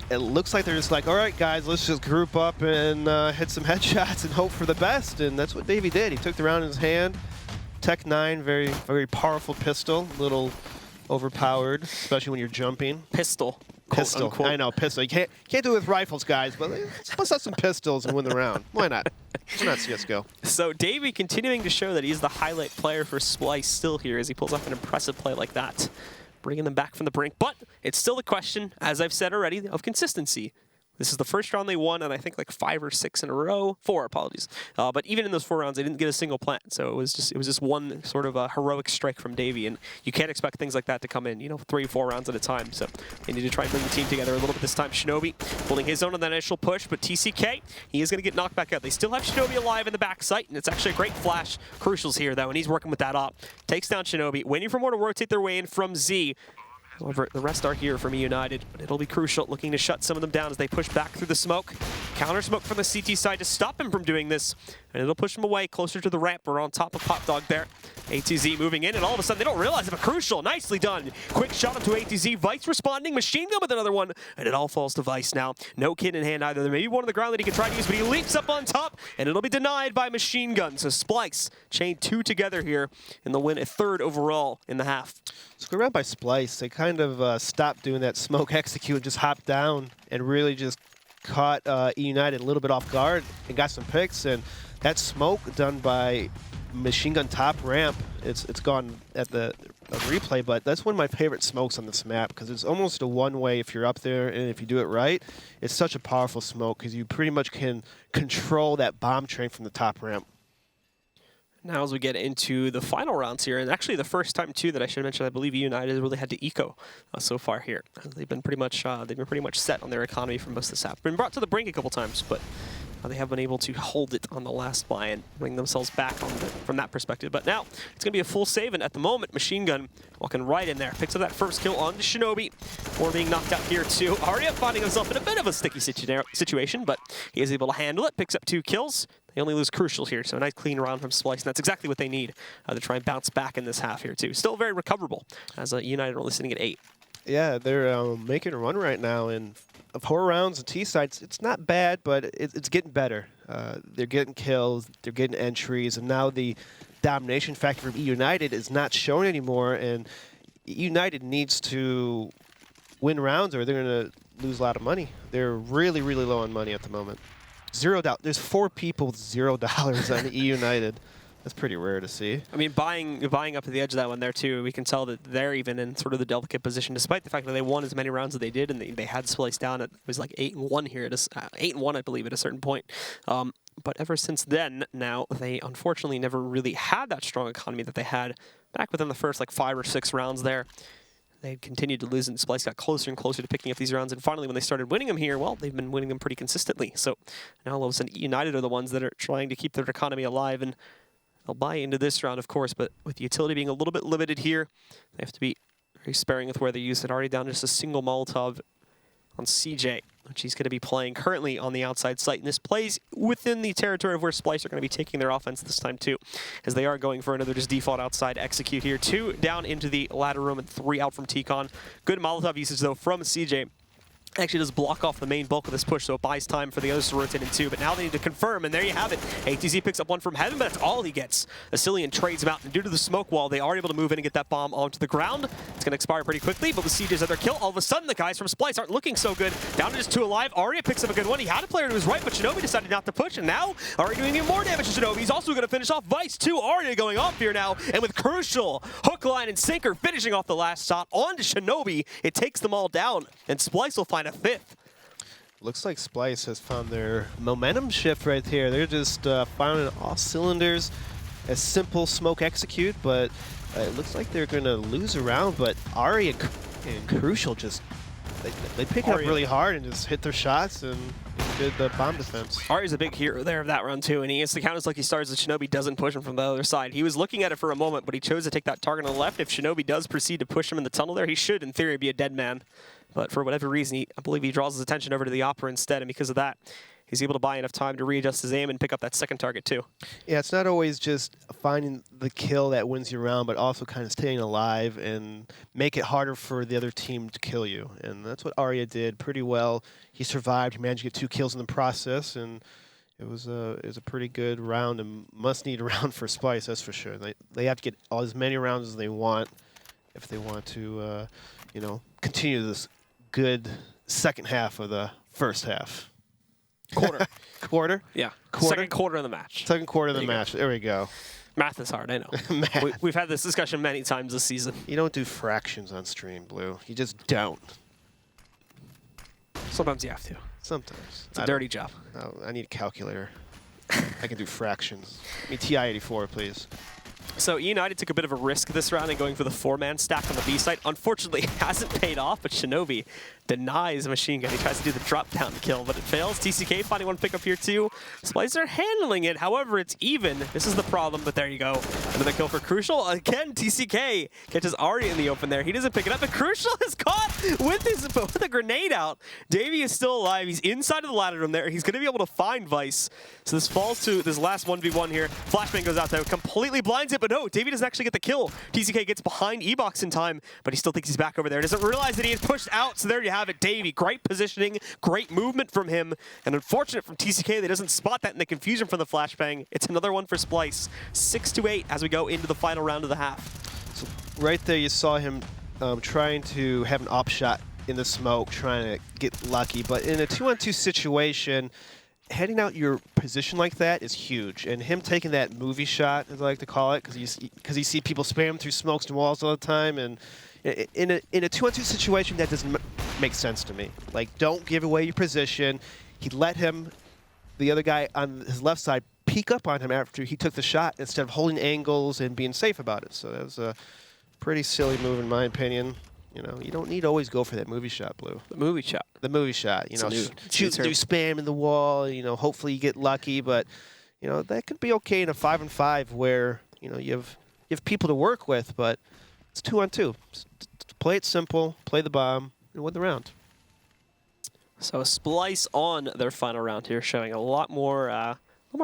it looks like they're just like, all right, guys, let's just group up and hit some headshots and hope for the best. And that's what Davey did. He took the round in his hand. Tech 9, very, very powerful pistol. A little overpowered, especially when you're jumping. Pistol. Pistol. I know, pistol. You can't do it with rifles, guys, but let's bust out some pistols and win the round. Why not? Why not CSGO? So Davey continuing to show that he's the highlight player for Splyce still here as he pulls off an impressive play like that, bringing them back from the brink. But it's still the question, as I've said already, of consistency. This is the first round they won, and I think like 5 or 6 in a row. 4, apologies. But even in those 4 rounds, they didn't get a single plant. So it was just one sort of a heroic strike from Davey, and you can't expect things like that to come in, 3 or 4 rounds at a time. So they need to try and bring the team together a little bit this time. Shinobi holding his own on that initial push, but TCK, he is going to get knocked back out. They still have Shinobi alive in the back site, and it's actually a great flash. Crucial's here, though, and he's working with that op. Takes down Shinobi, waiting for more to rotate their way in from Z. However, the rest are here from eUnited, but it'll be crucial, looking to shut some of them down as they push back through the smoke. Counter smoke from the CT side to stop him from doing this, and it'll push him away closer to the ramp. We're on top of Pop Dog there. A2Z moving in, and all of a sudden they don't realize it, but Crucial, nicely done. Quick shot onto A2Z, Vice responding, Machine Gun with another one, and it all falls to Vice now. No kid in hand either. There may be one on the ground that he can try to use, but he leaps up on top, and it'll be denied by Machine Gun. So Splyce chain 2 together here, and they'll win a 3rd overall in the half. So good round by Splyce. They kind of stopped doing that smoke execute and just hopped down and really just caught eUnited a little bit off guard and got some picks. And that smoke done by Machine Gun top ramp, it's gone at the replay, but that's one of my favorite smokes on this map because it's almost a one-way if you're up there, and if you do it right, it's such a powerful smoke because you pretty much can control that bomb train from the top ramp. Now as we get into the final rounds here, and actually the first time too that I should mention, I believe eUnited has really had to eco so far here. They've been pretty much set on their economy for most of this half. Been brought to the brink a couple times, but they have been able to hold it on the last buy and bring themselves back from that perspective. But now it's going to be a full save, and at the moment, Machine Gun walking right in there. Picks up that first kill on Shinobi, or being knocked out here too. Already finding himself in a bit of a sticky situation, but he is able to handle it. Picks up 2 kills. They only lose Crucial here, so a nice clean round from Splyce, and that's exactly what they need to try and bounce back in this half here too. Still very recoverable, as eUnited are only sitting at 8. Yeah, they're making a run right now, and of 4 rounds and T-sides, it's not bad, but it's getting better. They're getting kills, they're getting entries, and now the domination factor from eUnited is not shown anymore, and eUnited needs to win rounds or they're going to lose a lot of money. They're really, really low on money at the moment. $0. There's 4 people with $0 on eUnited. That's pretty rare to see. I mean, buying up to the edge of that one there too, we can tell that they're even in sort of the delicate position, despite the fact that they won as many rounds as they did, and they had Splyce down. It was like 8-1 here, 8-1 I believe at a certain point. but ever since then, now, they unfortunately never really had that strong economy that they had back within the first like 5 or 6 rounds there. They continued to lose, and Splyce got closer and closer to picking up these rounds. And finally, when they started winning them here, well, they've been winning them pretty consistently. So now all of a sudden, eUnited are the ones that are trying to keep their economy alive, and they'll buy into this round, of course. But with the utility being a little bit limited here, they have to be very sparing with where they use it. Already down just a single Molotov on CJ, which he's going to be playing currently on the outside site. And this plays within the territory of where Splyce are going to be taking their offense this time too, as they are going for another just default outside execute here. 2 down into the ladder room and 3 out from T-Con. Good Molotov usage though from CJ. Actually does block off the main bulk of this push, so it buys time for the others to rotate in too. But now they need to confirm, and there you have it. ATZ picks up one from Heaven, but that's all he gets. Asilian trades him out, and due to the smoke wall, they are able to move in and get that bomb onto the ground. It's going to expire pretty quickly, but with CJ's other kill, all of a sudden the guys from Splyce aren't looking so good. Down to just 2 alive. Aria picks up a good one. He had a player to his right, but Shinobi decided not to push, and now Aria doing even more damage to Shinobi. He's also going to finish off Vice too. Aria going off here now, and with Crucial, hook, line, and sinker finishing off the last shot onto Shinobi, it takes them all down, and Splyce will find a 5th. Looks like Splyce has found their momentum shift right here. They're just firing all cylinders. A simple smoke execute, but it looks like they're going to lose a round. But Ari and Crucial just, they pick it up really hard and just hit their shots and did the bomb defense. Ari's a big hero there of that round too, and he gets the counters like he starts as Shinobi doesn't push him from the other side. He was looking at it for a moment, but he chose to take that target on the left. If Shinobi does proceed to push him in the tunnel there, he should, in theory, be a dead man. But for whatever reason, I believe he draws his attention over to the Opera instead, and because of that, he's able to buy enough time to readjust his aim and pick up that second target too. Yeah, it's not always just finding the kill that wins you around, but also kind of staying alive and make it harder for the other team to kill you. And that's what Arya did pretty well. He survived. He managed to get 2 kills in the process, and it was a pretty good round and must-need round for Splyce, that's for sure. They have to get as many rounds as they want if they want to, you know, continue this good second half of the first half. Quarter. Quarter? Yeah. Quarter? Second quarter of the match. Second quarter of the match. There we go. Math is hard, I know. We've had this discussion many times this season. You don't do fractions on stream, Blue. You just don't. Sometimes you have to. Sometimes. It's a dirty job. No, I need a calculator. I can do fractions. Give me TI-84, please. So eUnited took a bit of a risk this round in going for the 4-man stack on the B site. Unfortunately, it hasn't paid off, but Shinobi denies a machine gun. He tries to do the drop-down kill, but it fails. TCK finding one pickup here too. Splyce are handling it. However, it's even. This is the problem, but there you go. Another kill for Crucial. Again, TCK catches Ari in the open there. He doesn't pick it up, but Crucial is caught with a grenade out. Davey is still alive. He's inside of the ladder room there. He's going to be able to find Vice. So this falls to this last 1v1 here. Flashbang goes out there, completely blinds it, but no, Davey doesn't actually get the kill. TCK gets behind E-Box in time, but he still thinks he's back over there. Doesn't realize that he is pushed out, so there you have it. Davey, great positioning, great movement from him, and unfortunate from TCK that doesn't spot that in the confusion from the flashbang. It's another one for Splyce. 6-8 as we go into the final round of the half. So right there you saw him trying to have an op shot in the smoke, trying to get lucky, but in a 2-on-2 situation, heading out your position like that is huge, and him taking that movie shot, as I like to call it, because you see people spam through smokes and walls all the time, and in a 2-on-2 situation, that doesn't make sense to me. Like, don't give away your position. He let the other guy on his left side, peek up on him after he took the shot instead of holding angles and being safe about it. So that was a pretty silly move in my opinion. You know, you don't need to always go for that movie shot, Blue. The movie shot. The movie shot. You know, shoot through spam in the wall. You know, hopefully you get lucky, but you know that could be okay in a 5-on-5 where you know you have people to work with, but it's 2-on-2. Play it simple, play the bomb, and win the round. So Splyce on their final round here, showing a lot more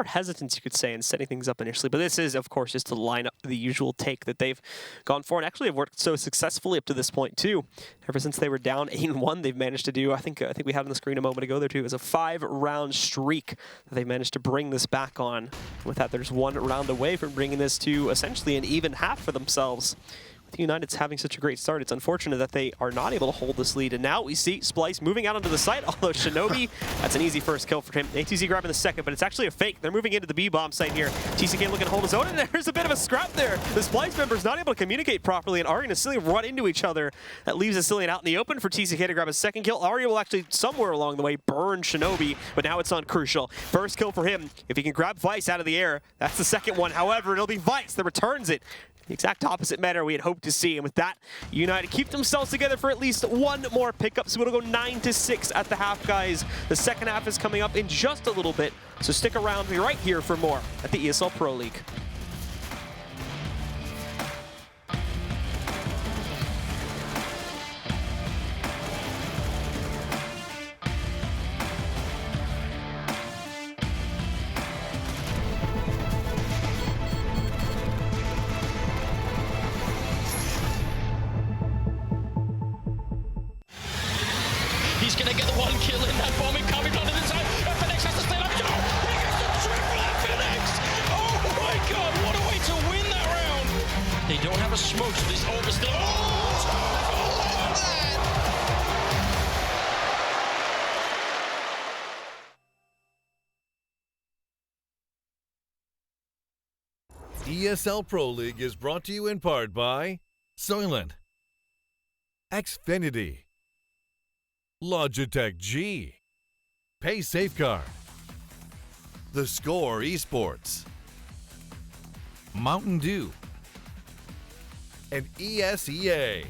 hesitance, you could say, in setting things up initially. But this is, of course, just to line up the usual take that they've gone for, and actually have worked so successfully up to this point too. Ever since they were down 8-1, they've managed to do. I think we had on the screen a moment ago there too. It was a 5-round streak that they managed to bring this back on. With that, there's 1 round away from bringing this to essentially an even half for themselves. United's having such a great start. It's unfortunate that they are not able to hold this lead. And now we see Splyce moving out onto the site, although Shinobi, that's an easy first kill for him. ATC grabbing the second, but it's actually a fake. They're moving into the B-bomb site here. TCK looking to hold his own, and there's a bit of a scrap there. The Splyce member's not able to communicate properly, and Ari and Asilian run into each other. That leaves Asilian out in the open for TCK to grab a second kill. Ari will actually, somewhere along the way, burn Shinobi, but now it's on Crucial. First kill for him. If he can grab Vice out of the air, that's the second one. However, it'll be Vice that returns it. The exact opposite manner we had hoped to see. And with that, United keep themselves together for at least one more pickup. So it'll go 9-6 at the half, guys. The second half is coming up in just a little bit. So stick around right here for more at the ESL Pro League. He's going to get the one kill in that bomb coming onto the side. FNX has to stay alive. Oh, he gets the triple FNX. Oh my God, what a way to win that round. They don't have a smoke, so this orb is still. Oh, love that. ESL Pro League is brought to you in part by Soylent, Xfinity, Logitech G, Pay Safeguard, The Score Esports, Mountain Dew, and ESEA.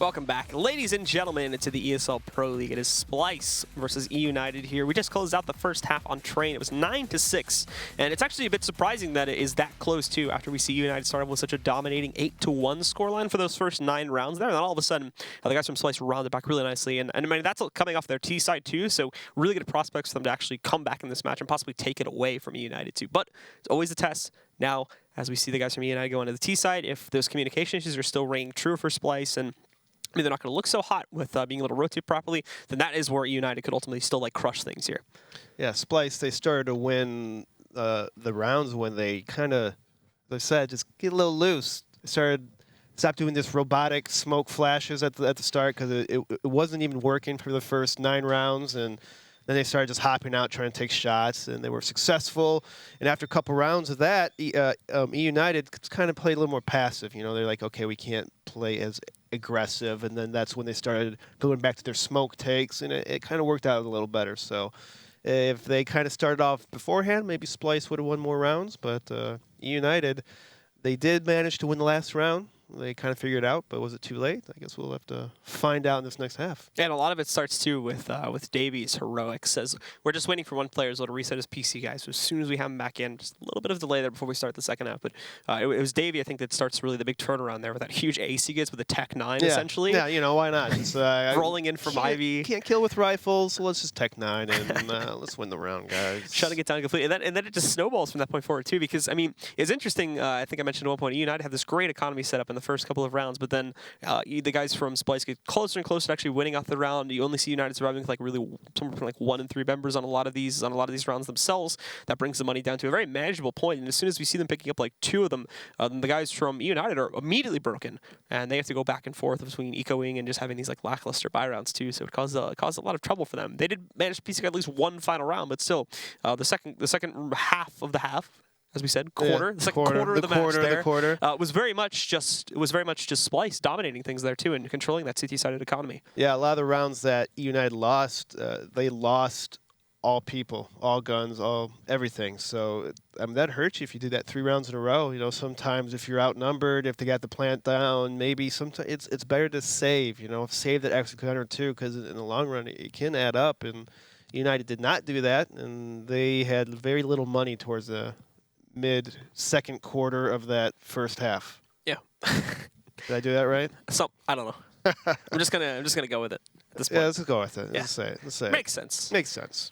Welcome back, ladies and gentlemen, to the ESL Pro League. It is Splyce versus eUnited here. We just closed out the first half on Train. It was 9-6, and it's actually a bit surprising that it is that close too. After we see eUnited start with such a dominating 8-1 scoreline for those first 9 rounds there, and then all of a sudden, the guys from Splyce rounded back really nicely. And I mean, that's coming off their T side too, so really good prospects for them to actually come back in this match and possibly take it away from eUnited too. But it's always a test. Now, as we see the guys from eUnited go into the T side, if those communication issues are still ringing true for Splyce, and I mean, they're not going to look so hot with being able to rotate properly, then that is where United could ultimately still like crush things here. Yeah, Splyce, they started to win the rounds when they kind of, they said, just get a little loose. They stopped doing this robotic smoke flashes at the start because it wasn't even working for the first 9 rounds, and then they started just hopping out, trying to take shots, and they were successful. And after a couple rounds of that, eUnited kind of played a little more passive. You know, they're like, okay, we can't play as aggressive, and then that's when they started going back to their smoke takes, and it kind of worked out a little better. So if they kind of started off beforehand, maybe Splyce would have won more rounds, but eUnited, they did manage to win the last round. They kind of figured it out, but was it too late? I guess we'll have to find out in this next half. And a lot of it starts too with Davies' heroics. Says we're just waiting for one player to reset his PC, guys. So as soon as we have him back in, just a little bit of delay there before we start the second half. But it was Davey, I think, that starts really the big turnaround there with that huge ace he gets with a Tech 9, essentially. Yeah, you know, why not? Just, rolling in from Ivy. Can't kill with rifles, so let's just Tech 9 and let's win the round, guys. Shutting it down completely. And then it just snowballs from that point forward too, because, I mean, it's interesting. I think I mentioned at one point, United have this great economy set up in the first couple of rounds, but then the guys from Splyce get closer and closer to actually winning off the round. You only see United surviving with like really somewhere between like 1 and 3 members on a lot of these rounds themselves. That brings the money down to a very manageable point. And as soon as we see them picking up like 2 of them, the guys from United are immediately broken, and they have to go back and forth between ecoing and just having these like lackluster buy rounds too. So it caused a lot of trouble for them. They did manage to piece at least 1 final round, but still, the second half of the half, as we said, the second quarter of the match there was very much just Splyce dominating things there too and controlling that CT-sided economy. Yeah, a lot of the rounds that United lost, they lost all people, all guns, all everything. So I mean, that hurts you if you do that 3 rounds in a row. You know, sometimes if you're outnumbered, if they got the plant down, maybe sometimes it's better to save. You know, save that extra gun or 2, because in the long run it can add up. And United did not do that, and they had very little money towards the mid-second quarter of that first half. Yeah. Did I do that right? So I don't know. I'm just gonna go with it at this point. Yeah, let's go with it. Yeah. Let's say it. Makes sense. Makes sense.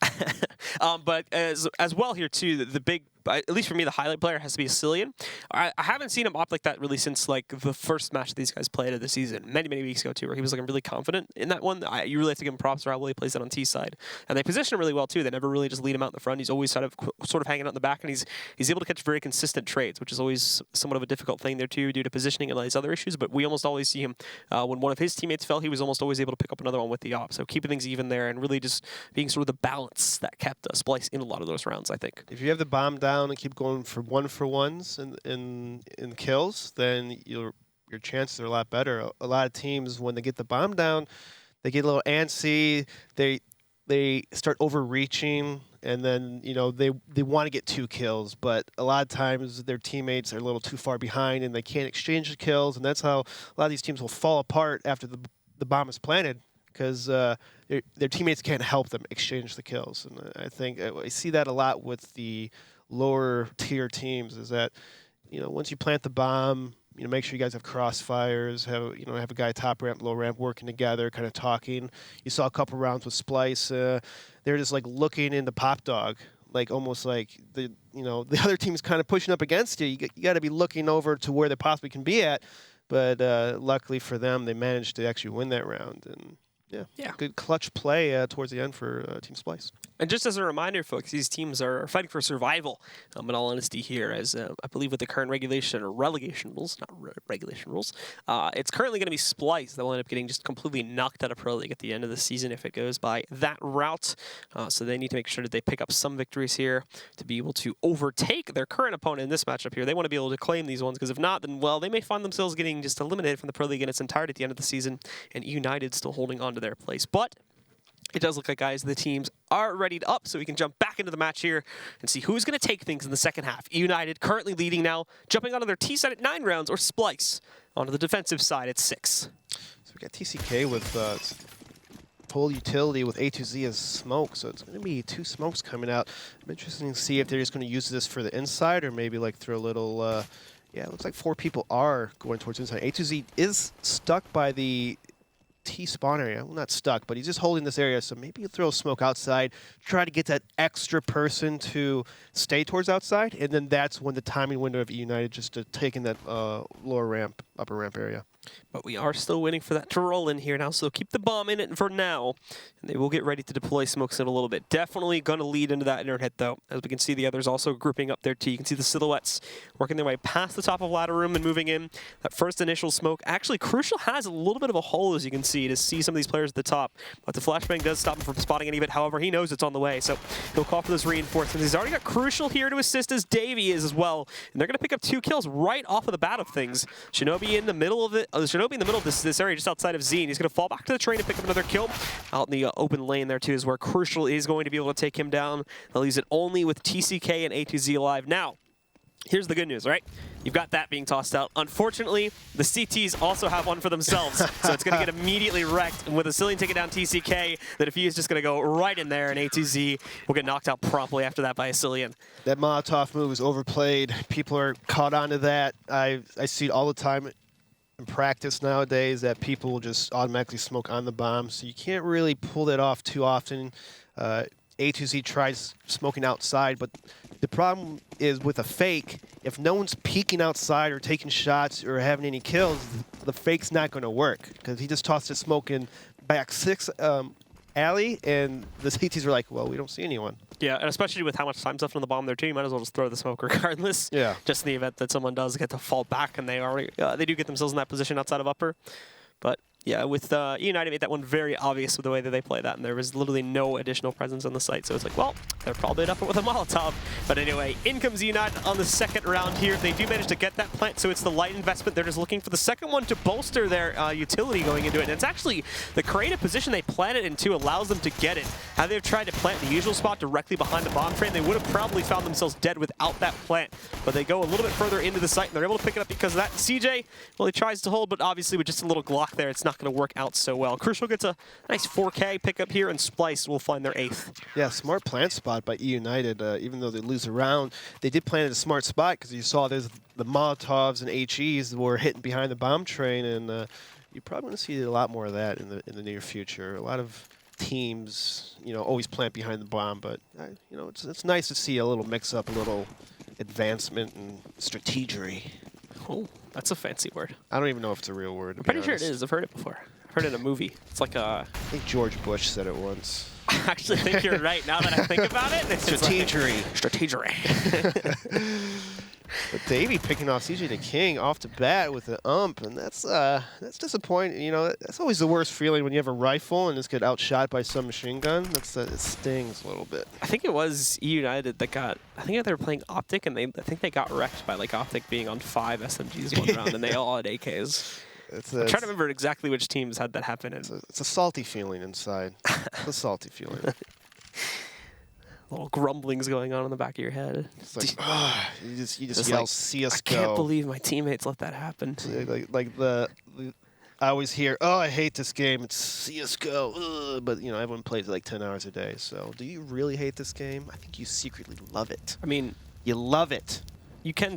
But as well here too, the big at least for me, the highlight player has to be Cillian. I haven't seen him opt like that really since like the first match these guys played of the season, many weeks ago too, where he was looking really confident in that one. You really have to give him props for how well he plays that on T side, and they position him really well too. They never really just lead him out in the front. He's always sort of hanging out in the back, and he's able to catch very consistent trades, which is always somewhat of a difficult thing there too, due to positioning and all these other issues. But we almost always see him when one of his teammates fell, he was almost always able to pick up another one with the op. So keeping things even there, and really just being sort of the balance that kept Splyce in a lot of those rounds, I think. If you have the bomb down and keep going for 1-for-1s in kills, then your chances are a lot better. A lot of teams, when they get the bomb down, they get a little antsy. They start overreaching, and then they want to get 2 kills, but a lot of times their teammates are a little too far behind, and they can't exchange the kills, and that's how a lot of these teams will fall apart after the bomb is planted, because their teammates can't help them exchange the kills. And I think I see that a lot with the lower tier teams, is that once you plant the bomb, make sure you guys have crossfires, have a guy top ramp, low ramp working together, kind of talking. You saw a couple rounds with Splyce. They're just like looking into Pop Dog, like almost like the other team's kind of pushing up against you. You got to be looking over to where they possibly can be at. But luckily for them, they managed to actually win that round. And yeah. Good clutch play towards the end for Team Splyce. And just as a reminder, folks, these teams are fighting for survival, in all honesty here, as I believe with the current regulation or relegation rules, not regulation rules, it's currently going to be Splyce that will end up getting just completely knocked out of Pro League at the end of the season if it goes by that route. So they need to make sure that they pick up some victories here to be able to overtake their current opponent in this matchup here. They want to be able to claim these ones, because if not, then, well, they may find themselves getting just eliminated from the Pro League in its entirety at the end of the season, and eUnited still holding on to their place. But it does look like, guys, the teams are readied up, so we can jump back into the match here and see who's going to take things in the second half. eUnited currently leading now, jumping onto their T side at 9 rounds, or Splyce onto the defensive side at 6. So we got TCK with full utility with A2Z as smoke, so it's going to be 2 smokes coming out. I'm interested to see if they're just going to use this for the inside, or maybe like throw a little. Yeah, it looks like 4 people are going towards inside. A2Z is stuck by the T spawn area. Well, not stuck, but he's just holding this area, so maybe you throw smoke outside, try to get that extra person to stay towards outside, and then that's when the timing window of eUnited just to taking that lower ramp, upper ramp area. But we are still waiting for that to roll in here now, so keep the bomb in it for now, and they will get ready to deploy smokes in a little bit. Definitely going to lead into that inner hit, though. As we can see, the others also grouping up there, too. You can see the silhouettes working their way past the top of ladder room and moving in. That first initial smoke. Actually, Crucial has a little bit of a hole, as you can see, to see some of these players at the top. But the flashbang does stop him from spotting any of it. However, he knows it's on the way, so he'll call for those reinforcements. He's already got Crucial here to assist, as Davey is as well. And they're going to pick up 2 kills right off of the bat of things. Shinobi in the middle of it. Shinobi in the middle of this area just outside of Zine. He's going to fall back to the train and pick up another kill. Out in the open lane there too is where Crucial is going to be able to take him down. That leaves it only with TCK and A2Z alive. Now, here's the good news, right? You've got that being tossed out. Unfortunately, the CTs also have one for themselves, so it's going to get immediately wrecked. And with a Cillian taking down TCK, the defuse is just going to go right in there, and A2Z will get knocked out promptly after that by a Cillian. That Molotov move is overplayed. People are caught onto that. I see it all the time in practice nowadays, that people will just automatically smoke on the bomb, so you can't really pull that off too often. A2Z tries smoking outside, but the problem is with a fake, if no one's peeking outside or taking shots or having any kills, the fake's not going to work, because he just tossed his smoke in back 6 alley, and the CTs were like, well, we don't see anyone. Yeah, and especially with how much time's left on the bomb there too, you might as well just throw the smoke regardless. Yeah. Just in the event that someone does get to fall back, and they already they do get themselves in that position outside of upper. But yeah, with eUnited made that one very obvious with the way that they play that, and there was literally no additional presence on the site, so it's like, well, they're probably up with a Molotov. But anyway, in comes eUnited on the second round here. They do manage to get that plant, so it's the light investment. They're just looking for the second one to bolster their utility going into it, and it's actually the creative position they plant it into allows them to get it. Had they tried to plant the usual spot directly behind the bomb train, they would have probably found themselves dead without that plant, but they go a little bit further into the site, and they're able to pick it up because of that. CJ, well, he tries to hold, but obviously with just a little Glock there, it's not going to work out so well. Crucial gets a nice 4K pickup here, and Splyce will find their 8th. Yeah, smart plant spot by eUnited. Even though they lose a round, they did plant at a smart spot, because you saw there's the Molotovs and HEs were hitting behind the bomb train, and you're probably going to see a lot more of that in the near future. A lot of teams, always plant behind the bomb. But, it's nice to see a little mix-up, a little advancement and strategery. Oh, that's a fancy word. I don't even know if it's a real word. I'm pretty sure it is. I've heard it before. I've heard it in a movie. It's like a... I think George Bush said it once. I actually think you're right now that I think about it. Strategery. Strategery. But Davey picking off CJ the King off the bat with an and that's disappointing. That's always the worst feeling when you have a rifle and just get outshot by some machine gun. It stings a little bit. I think it was eUnited that got. I think they were playing Optic, and I think they got wrecked by like Optic being on 5 SMGs one round, and they all had AKs. I'm trying to remember exactly which teams had that happen. It's a salty feeling inside. It's a salty feeling. Little grumblings going on in the back of your head. It's like, you just yell, see us go. I can't believe my teammates let that happen. I always hear, I hate this game. It's see us go. But, everyone plays it like 10 hours a day. So do you really hate this game? I think you secretly love it. I mean, you love it. You can,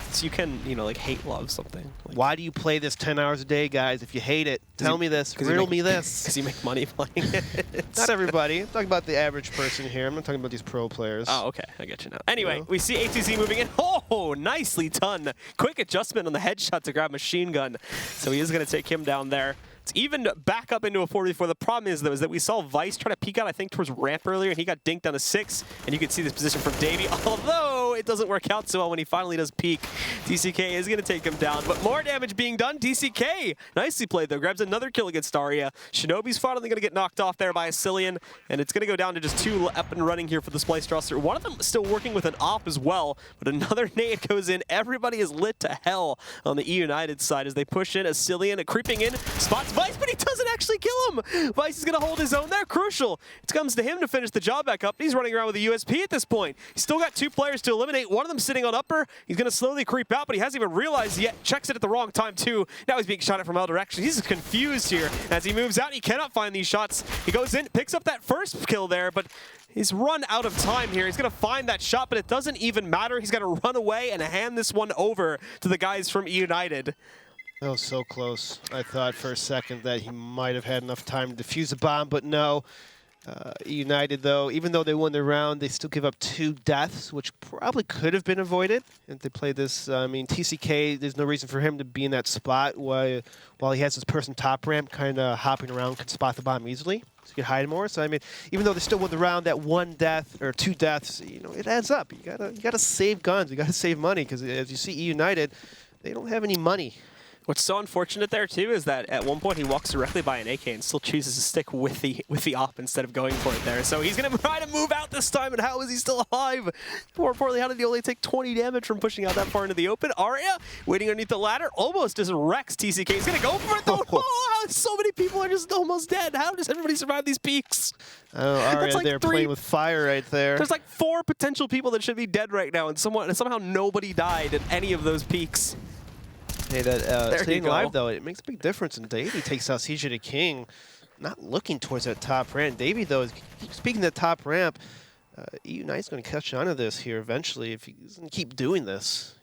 like hate love something. Like, why do you play this 10 hours a day, guys? If you hate it, tell me this. Riddle me this. Because you make money playing it. Not everybody. I'm talking about the average person here. I'm not talking about these pro players. Oh, okay. I get you now. Anyway, we see A2Z moving in. Oh, nicely done. Quick adjustment on the headshot to grab machine gun. So he is going to take him down there. It's even back up into a 4v4. The problem is, though, is that we saw Vice try to peek out, I think, towards ramp earlier, and he got dinked down to 6. And you can see this position from Davey, although it doesn't work out so well when he finally does peek. DCK is going to take him down, but more damage being done. DCK, nicely played, though. Grabs another kill against Aria. Shinobi's finally going to get knocked off there by a Cillian, and it's going to go down to just 2 up and running here for the Splyce roster. One of them still working with an op as well, but another nade goes in. Everybody is lit to hell on the eUnited side as they push in. A Cillian creeping in, spots Vice, but he doesn't actually kill him. Vice is going to hold his own there. Crucial. It comes to him to finish the job back up. He's running around with a USP at this point. He's still got 2 players to eliminate. One of them sitting on upper. He's going to slowly creep out, but he hasn't even realized yet. Checks it at the wrong time, too. Now he's being shot at from all directions. He's confused here. As he moves out, he cannot find these shots. He goes in, picks up that first kill there, but he's run out of time here. He's going to find that shot, but it doesn't even matter. He's got to run away and hand this one over to the guys from eUnited. That was so close. I thought for a second that he might have had enough time to defuse a bomb, but no. eUnited, though, even though they won the round, they still give up 2 deaths, which probably could have been avoided if they played this. I mean, TCK, there's no reason for him to be in that spot while he has his person top ramp kind of hopping around, can spot the bomb easily. So you can hide more. So, I mean, even though they still won the round, that 1 death or 2 deaths, it adds up. You gotta save guns. You gotta save money because as you see eUnited, they don't have any money. What's so unfortunate there, too, is that at one point he walks directly by an AK and still chooses to stick with the op instead of going for it there. So he's going to try to move out this time, and how is he still alive? More importantly, how did he only take 20 damage from pushing out that far into the open? Aria, waiting underneath the ladder, almost just wrecks TCK. He's going to go for it, though. Oh, so many people are just almost dead. How does everybody survive these peaks? Aria, they're playing with fire right there. There's like 4 potential people that should be dead right now, and somehow nobody died at any of those peaks. Hey, that staying alive, though, it makes a big difference. And Davey takes out CJ the King, not looking towards that top ramp. Davey, though, speaking of that top ramp, eUnited's going to catch on to this here eventually if he doesn't keep doing this.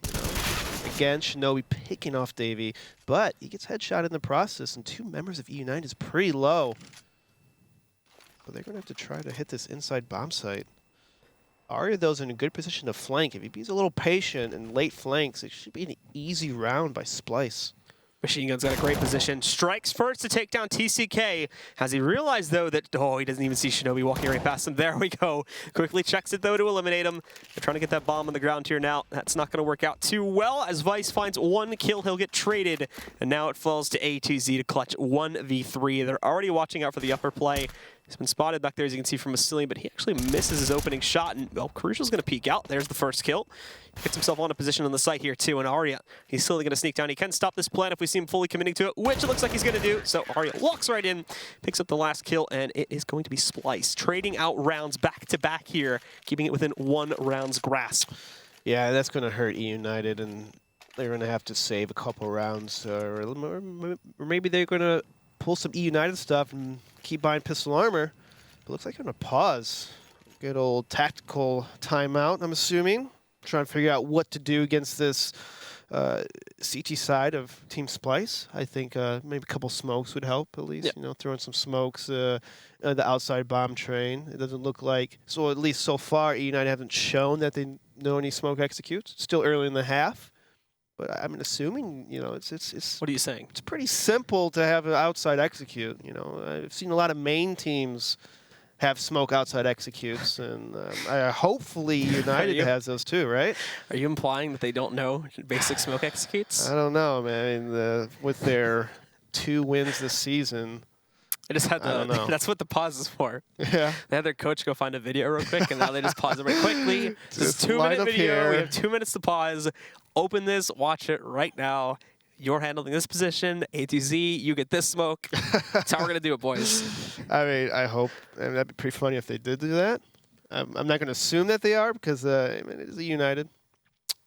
Again, Shinobi picking off Davey, but he gets headshot in the process, and 2 members of eUnited is pretty low. But they're going to have to try to hit this inside bomb site. Aria, though, is in a good position to flank. If he be a little patient and late flanks, it should be an easy round by Splyce. Machine Gun's got a great position. Strikes first to take down TCK. Has he realized, though, that, he doesn't even see Shinobi walking right past him. There we go. Quickly checks it, though, to eliminate him. They're trying to get that bomb on the ground here now. That's not going to work out too well. As Vice finds 1 kill, he'll get traded. And now it falls to A2Z to clutch 1v3. They're already watching out for the upper play. He's been spotted back there, as you can see from Cillian, but he actually misses his opening shot, and Crucial's going to peek out. There's the first kill. Gets himself on a position on the site here, too, and Aria, he's slowly going to sneak down. He can stop this plan if we see him fully committing to it, which it looks like he's going to do. So Aria walks right in, picks up the last kill, and it is going to be Splyce, trading out rounds back-to-back here, keeping it within 1 round's grasp. Yeah, that's going to hurt eUnited, and they're going to have to save a couple rounds, or maybe they're going to pull some eUnited stuff and keep buying pistol armor. But looks like they're going to pause. Good old tactical timeout, I'm assuming. Trying to figure out what to do against this CT side of Team Splyce, I think maybe a couple smokes would help at least. Yep. You know, throwing some smokes, the outside bomb train. It doesn't look like, so at least so far, eUnited haven't shown that they know any smoke executes. It's still early in the half, but I'm assuming, you know, it's. What are you saying? It's pretty simple to have an outside execute. You know, I've seen a lot of main teams have smoke outside executes, and hopefully United has those too, right? Are you implying that they don't know basic smoke executes? I don't know, man. I mean, with their 2 wins this season, I just had I don't know. That's what the pause is for. Yeah. They had their coach go find a video real quick, and now they just pause it very quickly. This is a line 2-minute up video. here. We have 2 minutes to pause. Open this, watch it right now. You're handling this position. A to Z, you get this smoke. That's how we're going to do it, boys. I mean, I hope. I mean, that'd be pretty funny if they did do that. I'm not going to assume that they are because I mean, it is a United.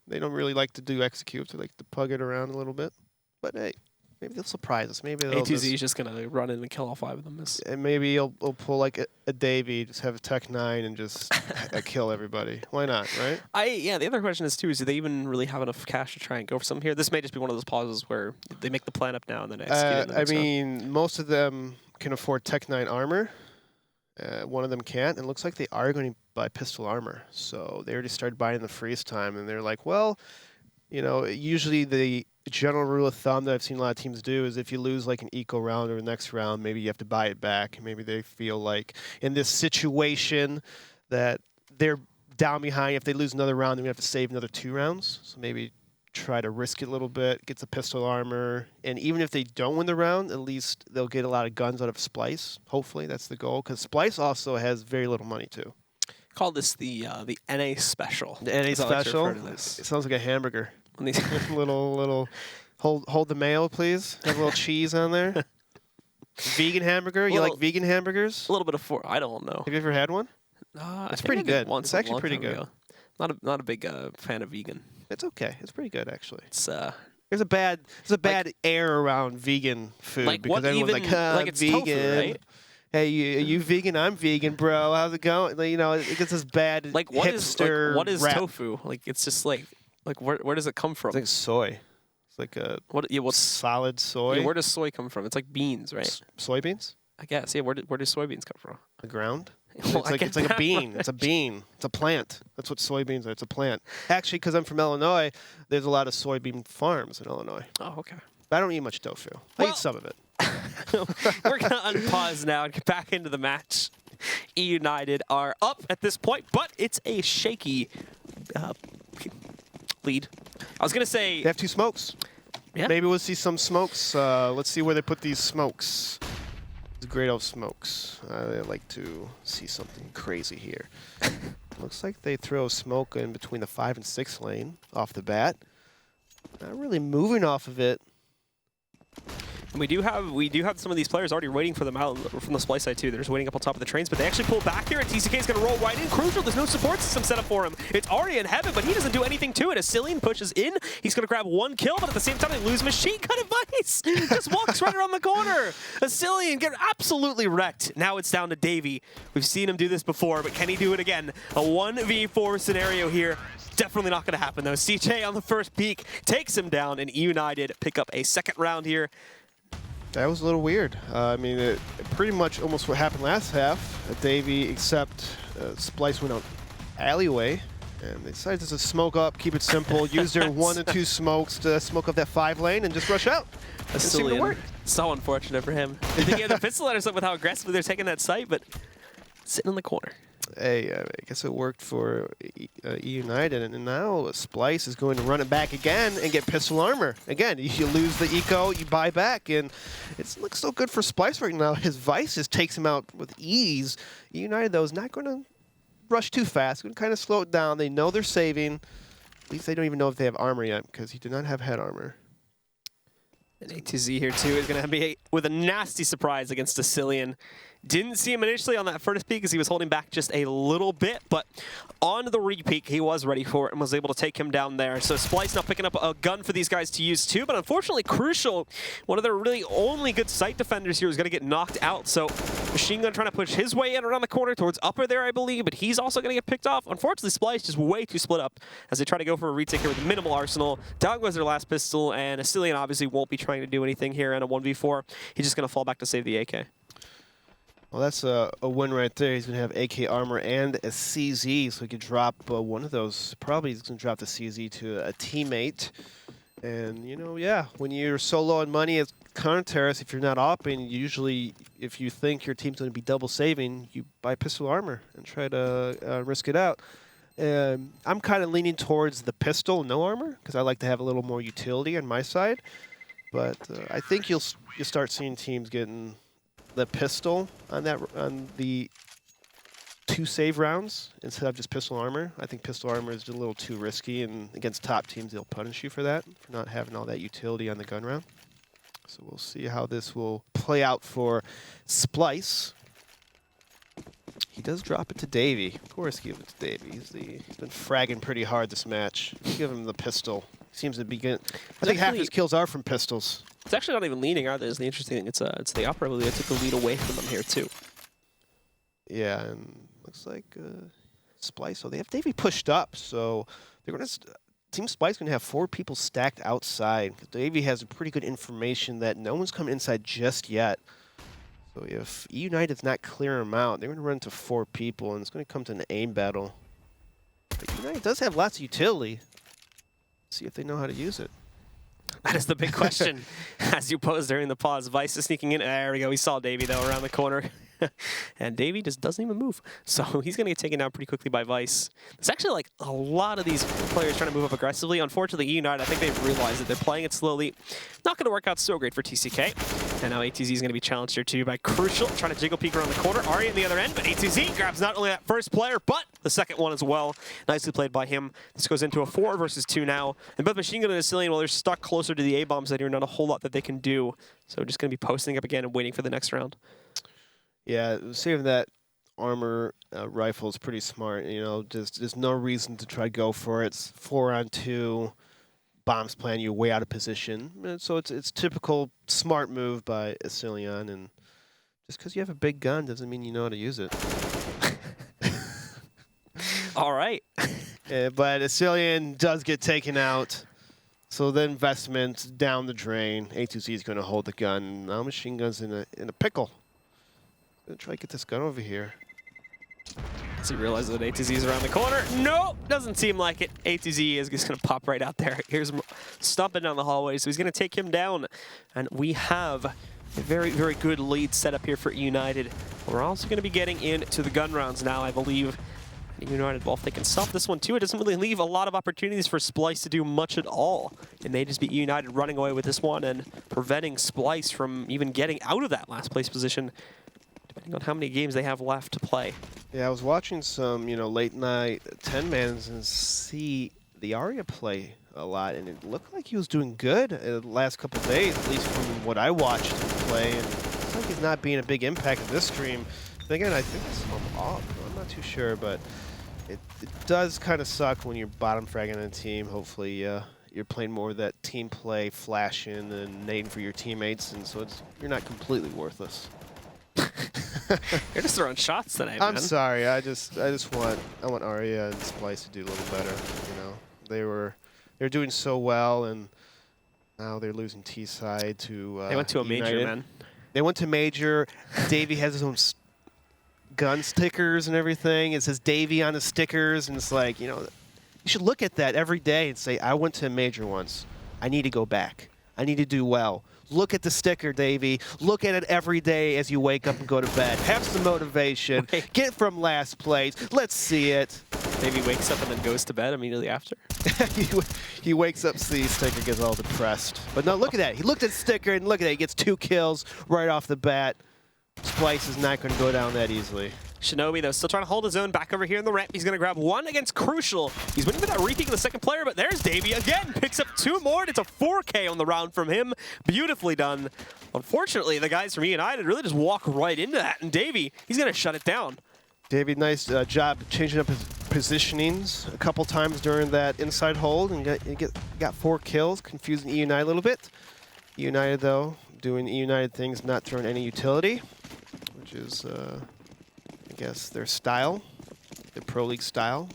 They don't really like to do executes. They like to pug it around a little bit. But hey, maybe they'll surprise us. Maybe they'll A2Z is just going to run in and kill all 5 of them. And maybe he'll pull like a Davey, just have a Tech 9 and just kill everybody. Why not, right? Yeah, the other question is, too, is do they even really have enough cash to try and go for something here? This may just be one of those pauses where they make the plan up now and then execute it in the next round. mean, most of them can afford Tech 9 armor. One of them can't. And it looks like they are going to buy pistol armor. So they already started buying the freeze time. And they're like, well, you know, usually the general rule of thumb that I've seen a lot of teams do is if you lose like an eco round or the next round, maybe you have to buy it back. Maybe they feel like in this situation that they're down behind. If they lose another round, then we have to save another 2 rounds. So maybe try to risk it a little bit, get the pistol armor. And even if they don't win the round, at least they'll get a lot of guns out of Splyce. Hopefully that's the goal, because Splyce also has very little money too. Call this the NA special. The NA as I like to special? refer to this. It sounds like a hamburger. When these little hold the mayo, please. Have a little cheese on there. Vegan hamburger. You like vegan hamburgers? A little bit of I don't know. Have you ever had one? It's pretty good. Once It's actually a long pretty time good. Ago. Not a big fan of vegan. It's okay. It's pretty good actually. It's There's a bad air around vegan food like because what everyone's even like, like it's vegan. tofu, right? Hey, you vegan? I'm vegan, bro. How's it going? Like, you know, it gets this bad Like what is rap. tofu? Like it's just like where does it come from? It's like soy. It's like a what's solid soy. yeah, where does soy come from? It's like beans, right? Soybeans? I guess. Yeah, where do soybeans come from? The ground? Well, I it's get like a that bean. one. It's a bean. It's a plant. That's what soybeans are. It's a plant. Actually, because I'm from Illinois, there's a lot of soybean farms in Illinois. Oh, okay. But I don't eat much tofu. I eat some of it. We're going to unpause now and get back into the match. eUnited are up at this point, but it's a shaky lead. I was going to say... They have 2 smokes. Yeah. Maybe we'll see some smokes. Let's see where they put these smokes. These great old smokes. I like to see something crazy here. Looks like they throw smoke in between the 5 and 6 lane off the bat. Not really moving off of it. And we do have some of these players already waiting for them out from the Splyce side too. They're just waiting up on top of the trains, but they actually pull back here, and TCK is going to roll right in. Crucial, there's no support system set up for him. It's already in heaven, but he doesn't do anything to it. As Cillian pushes in, he's going to grab 1 kill, but at the same time, they lose machine gun advice. Just walks right around the corner. Cillian get absolutely wrecked. Now it's down to Davey. We've seen him do this before, but can he do it again? A 1v4 scenario here. Definitely not going to happen, though. CJ on the first peak takes him down, and eUnited pick up a 2nd round here. That was a little weird. I mean, it pretty much almost what happened last half. Davey, except Splyce went out alleyway, and they decided to just smoke up, keep it simple, use their 1 and 2 smokes to smoke up that 5 lane and just rush out. It seemed to work. So unfortunate for him. I think he had the pistol or something with how aggressively they're taking that site, but sitting in the corner. Hey, I guess it worked for eUnited, and now Splyce is going to run it back again and get pistol armor. Again, you lose the eco, you buy back, and it looks so good for Splyce right now. His Vice just takes him out with ease. eUnited, though, is not going to rush too fast. Going to kind of slow it down. They know they're saving. At least they don't even know if they have armor yet, because he did not have head armor. And A2Z here, too, is going to be with a nasty surprise against a Cillian. Didn't see him initially on that first peek as he was holding back just a little bit, but on the re-peek, he was ready for it and was able to take him down there. So Splyce now picking up a gun for these guys to use too, but unfortunately Crucial, one of their really only good site defenders here, is going to get knocked out. So Machine Gun trying to push his way in around the corner towards upper there, I believe, but he's also going to get picked off. Unfortunately, Splyce just way too split up as they try to go for a retake here with minimal arsenal. Down goes their last pistol, and Asilian obviously won't be trying to do anything here in a 1v4. He's just going to fall back to save the AK. Well, that's a win right there. He's going to have AK armor and a CZ, so he could drop one of those. Probably he's going to drop the CZ to a teammate. And, you know, yeah, when you're so low on money as counter-terrorist, if you're not opping, usually if you think your team's going to be double saving, you buy pistol armor and try to risk it out. I'm kind of leaning towards the pistol, no armor, because I like to have a little more utility on my side. But I think you'll start seeing teams getting the pistol on the 2 save rounds instead of just pistol armor. I think pistol armor is a little too risky, and against top teams they'll punish you for that, for not having all that utility on the gun round. So we'll see how this will play out for Splyce. He does drop it to Davey. Of course, give it to Davey. He's been fragging pretty hard this match. Give him the pistol. Seems to be good. I think half his kills are from pistols. It's actually not even leading, are they? Is the interesting thing. It's the upper. I believe they took the lead away from them here too. Yeah, and looks like Splyce. So they have Davey pushed up. So they're going to Team Splyce going to have 4 people stacked outside. Davey has pretty good information that no one's coming inside just yet. So if eUnited's not clearing them out, they're going to run into 4 people, and it's going to come to an aim battle. But eUnited does have lots of utility. Let's see if they know how to use it. That is the big question. As you posed during the pause, Vice is sneaking in. There we go. We saw Davey, though, around the corner. And Davey just doesn't even move. So he's going to get taken down pretty quickly by Vice. There's actually like a lot of these players trying to move up aggressively. Unfortunately, eUnited, I think they've realized that they're playing it slowly. Not going to work out so great for TCK. And now ATZ is going to be challenged here too by Crucial, trying to jiggle peek around the corner. Ari on the other end, but ATZ grabs not only that first player, but the second one as well. Nicely played by him. This goes into a 4 versus 2 now. And both Machine Gun and Asilian, well, they're stuck closer to the A-bombs that are not a whole lot that they can do. So just going to be posting up again and waiting for the next round. Yeah, saving that armor rifle is pretty smart. You know, there's no reason to try to go for it. It's 4-on-2. Bombs plan you way out of position. And so it's typical smart move by Asilian. And just because you have a big gun doesn't mean you know how to use it. All right. But Asilian does get taken out. So the investment down the drain. A2Z is going to hold the gun. Now Machine Gun's in a pickle. Gonna try to get this gun over here. Does he realize that A2Z is around the corner? Nope, doesn't seem like it. A2Z is just gonna pop right out there. Here's stomping down the hallway, so he's gonna take him down. And we have a very, very good lead set up here for eUnited. We're also gonna be getting into the gun rounds now, I believe. eUnited, well, if they can stop this one too, it doesn't really leave a lot of opportunities for Splyce to do much at all. It may just be eUnited running away with this one and preventing Splyce from even getting out of that last place position, depending on how many games they have left to play. Yeah, I was watching some, late night 10-mans and see the Arya play a lot, and it looked like he was doing good the last couple of days, at least from what I watched him play. And it looks like he's not being a big impact in this stream. But again, I think it's off. I'm not too sure, but it does kind of suck when you're bottom fragging a team. Hopefully, you're playing more of that team play, flashing and nading for your teammates, and so you're not completely worthless. You're just throwing shots tonight, I'm man. sorry. I want Arya and Splyce to do a little better. They're doing so well, and now they're losing T side to. They went to a major, eUnited. Man. They went to major. Davey has his own gun stickers and everything. It says Davey on the stickers, and it's like, you should look at that every day and say, I went to a major once. I need to go back. I need to do well. Look at the sticker, Davey. Look at it every day as you wake up and go to bed. Have some motivation. Wait. Get from last place. Let's see it. Davey wakes up and then goes to bed immediately after. He wakes up, sees sticker, gets all depressed. But no, look at that. He looked at the sticker, and look at that. He gets 2 kills right off the bat. Splyce is not going to go down that easily. Shinobi, though, still trying to hold his own back over here in the ramp. He's going to grab one against Crucial. He's winning without repeating the second player, but there's Davey again. Picks up 2 more, and it's a 4K on the round from him. Beautifully done. Unfortunately, the guys from eUnited really just walk right into that, and Davey, he's going to shut it down. Davey, nice job changing up his positionings a couple times during that inside hold, and got 4 kills, confusing eUnited a little bit. eUnited, though, doing eUnited things, not throwing any utility, which is, I guess, their style, their Pro League style.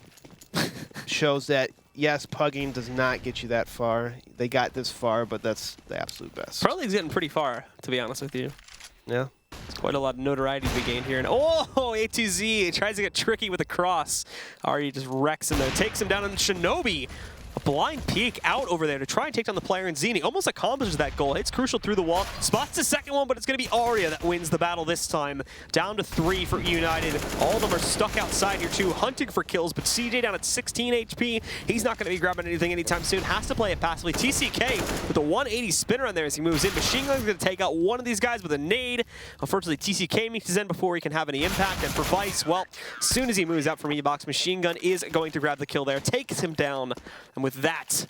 Shows that, yes, pugging does not get you that far. They got this far, but that's the absolute best. Pro League's getting pretty far, to be honest with you. Yeah. There's quite a lot of notoriety to be gained here. And oh, A2Z tries to get tricky with a cross. Ari just wrecks in there, takes him down on Shinobi. A blind peek out over there to try and take down the player in Zini. Almost accomplishes that goal. Hits Crucial through the wall. Spots the second one, but it's going to be Aria that wins the battle this time. Down to 3 for eUnited. All of them are stuck outside here too, hunting for kills, but CJ down at 16 HP. He's not going to be grabbing anything anytime soon. Has to play it passively. TCK with a 180 spinner on there as he moves in. Machine Gun's going to take out one of these guys with a nade. Unfortunately, TCK meets his end before he can have any impact. And for Vice, well, as soon as he moves out from E-Box, Machine Gun is going to grab the kill there. Takes him down. And with that,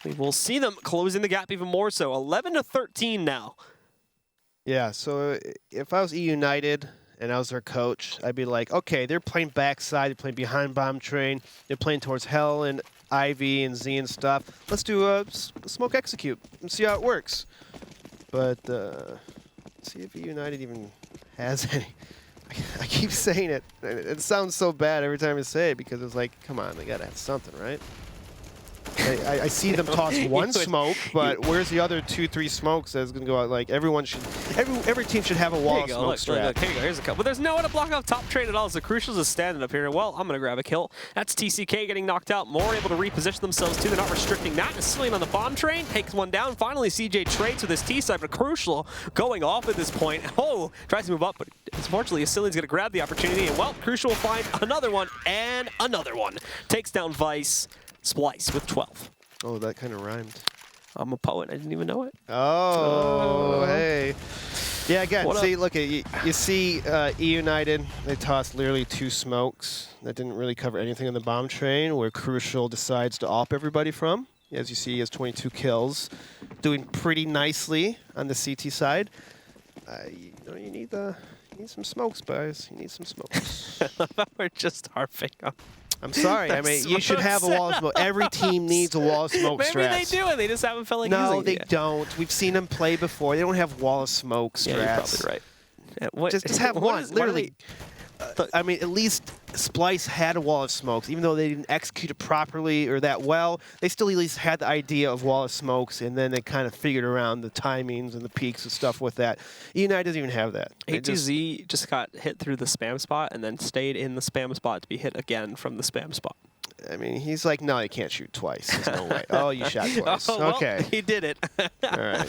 we will see them closing the gap even more so. 11-13 now. Yeah, so if I was eUnited and I was their coach, I'd be like, okay, they're playing backside, they're playing behind bomb train, they're playing towards Hell and Ivy and Z and stuff. Let's do a smoke execute and see how it works. But let's see if eUnited even has any. I keep saying it. It sounds so bad every time I say it because it's like, come on, they gotta have something, right? I see them toss one smoke, but where's the other 2-3 smokes that's gonna go out? Like every team should have a wall of smoke strat. Look, here you go. Here's a couple. But there's no one to block off top trade at all. So Crucial's is standing up here. Well, I'm gonna grab a kill. That's TCK getting knocked out. More able to reposition themselves too. They're not restricting that. Cillian on the bomb train takes one down. Finally, CJ trades with his T side, but Crucial going off at this point. Oh, tries to move up, but unfortunately, Cillian's gonna grab the opportunity, and well, Crucial will find another one and another one. Takes down Vice. Splyce with 12. Oh, that kind of rhymed. I'm a poet. I didn't even know it. Oh, hey. Yeah, again, see, look, you see eUnited, they tossed literally 2 smokes. That didn't really cover anything on the bomb train, where Crucial decides to op everybody from. As you see, he has 22 kills. Doing pretty nicely on the CT side. You need some smokes, guys. You need some smokes. We're just harping on. I'm sorry. I mean, you should have a wall of smoke. Every team needs a wall of smoke strats. Maybe they do it. They just haven't felt like using it. No, they don't. We've seen them play before. They don't have wall of smoke strats. Yeah, you're probably right. Just have one. Literally. I mean, at least Splyce had a wall of smokes. Even though they didn't execute it properly or that well, they still at least had the idea of wall of smokes, and then they kind of figured around the timings and the peaks and stuff with that. eUnited doesn't even have that. A2Z just got hit through the spam spot and then stayed in the spam spot to be hit again from the spam spot. I mean, he's like, no, you can't shoot twice. There's no way. Oh, you shot twice. Oh, okay. Well, he did it. All right.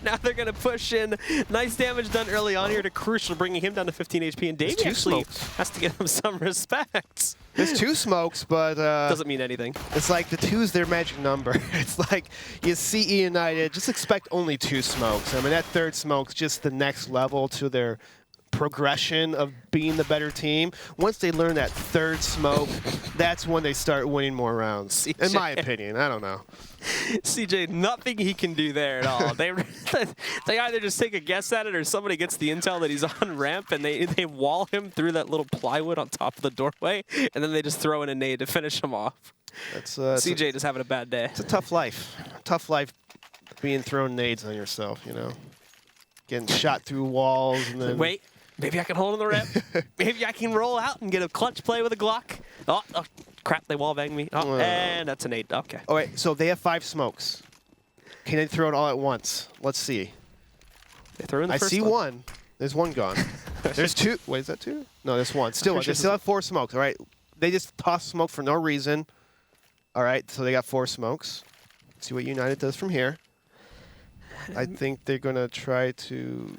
Now they're going to push in. Nice damage done early on here to Crucial, bringing him down to 15 HP. And Davey actually has to give him some respect. There's 2 smokes, but... doesn't mean anything. It's like the 2's their magic number. It's like you see eUnited, just expect only 2 smokes. I mean, that 3rd smoke's just the next level to their progression of being the better team. Once they learn that 3rd smoke, that's when they start winning more rounds. CJ. In my opinion. I don't know. CJ, nothing he can do there at all. They either just take a guess at it or somebody gets the intel that he's on ramp and they wall him through that little plywood on top of the doorway, and then they just throw in a nade to finish him off. That's CJ just having a bad day. It's a tough life. Tough life being thrown nades on yourself, you know. Getting shot through walls and then... Wait. Maybe I can hold on the ramp. Maybe I can roll out and get a clutch play with a Glock. Oh crap, they wall banged me. Oh, and that's an 8. Okay. All right, so they have 5 smokes. Can they throw it all at once? Let's see. They threw in the first I see one. There's one gone. There's 2. Wait, is that 2? No, there's 1. Still, they still have 4 smokes. All right, they just toss smoke for no reason. All right, so they got 4 smokes. Let's see what eUnited does from here. I think they're going to try to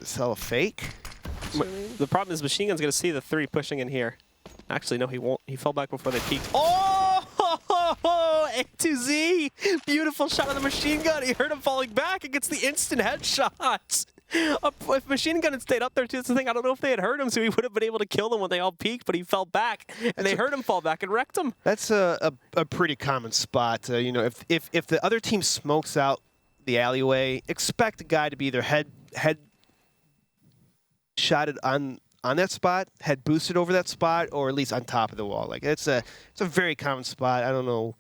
sell a fake. The problem is Machine Gun's going to see the 3 pushing in here. Actually, no, he won't. He fell back before they peeked. Oh! A2Z! Beautiful shot of the Machine Gun. He heard him falling back and gets the instant headshot. If Machine Gun had stayed up there, too, that's the thing. I don't know if they had heard him, so he would have been able to kill them when they all peeked, but he fell back, and they heard him fall back and wrecked him. That's a pretty common spot. You know, if the other team smokes out the alleyway, expect the guy to be either head shotted on that spot, head boosted over that spot, or at least on top of the wall. Like it's a very common spot. I don't know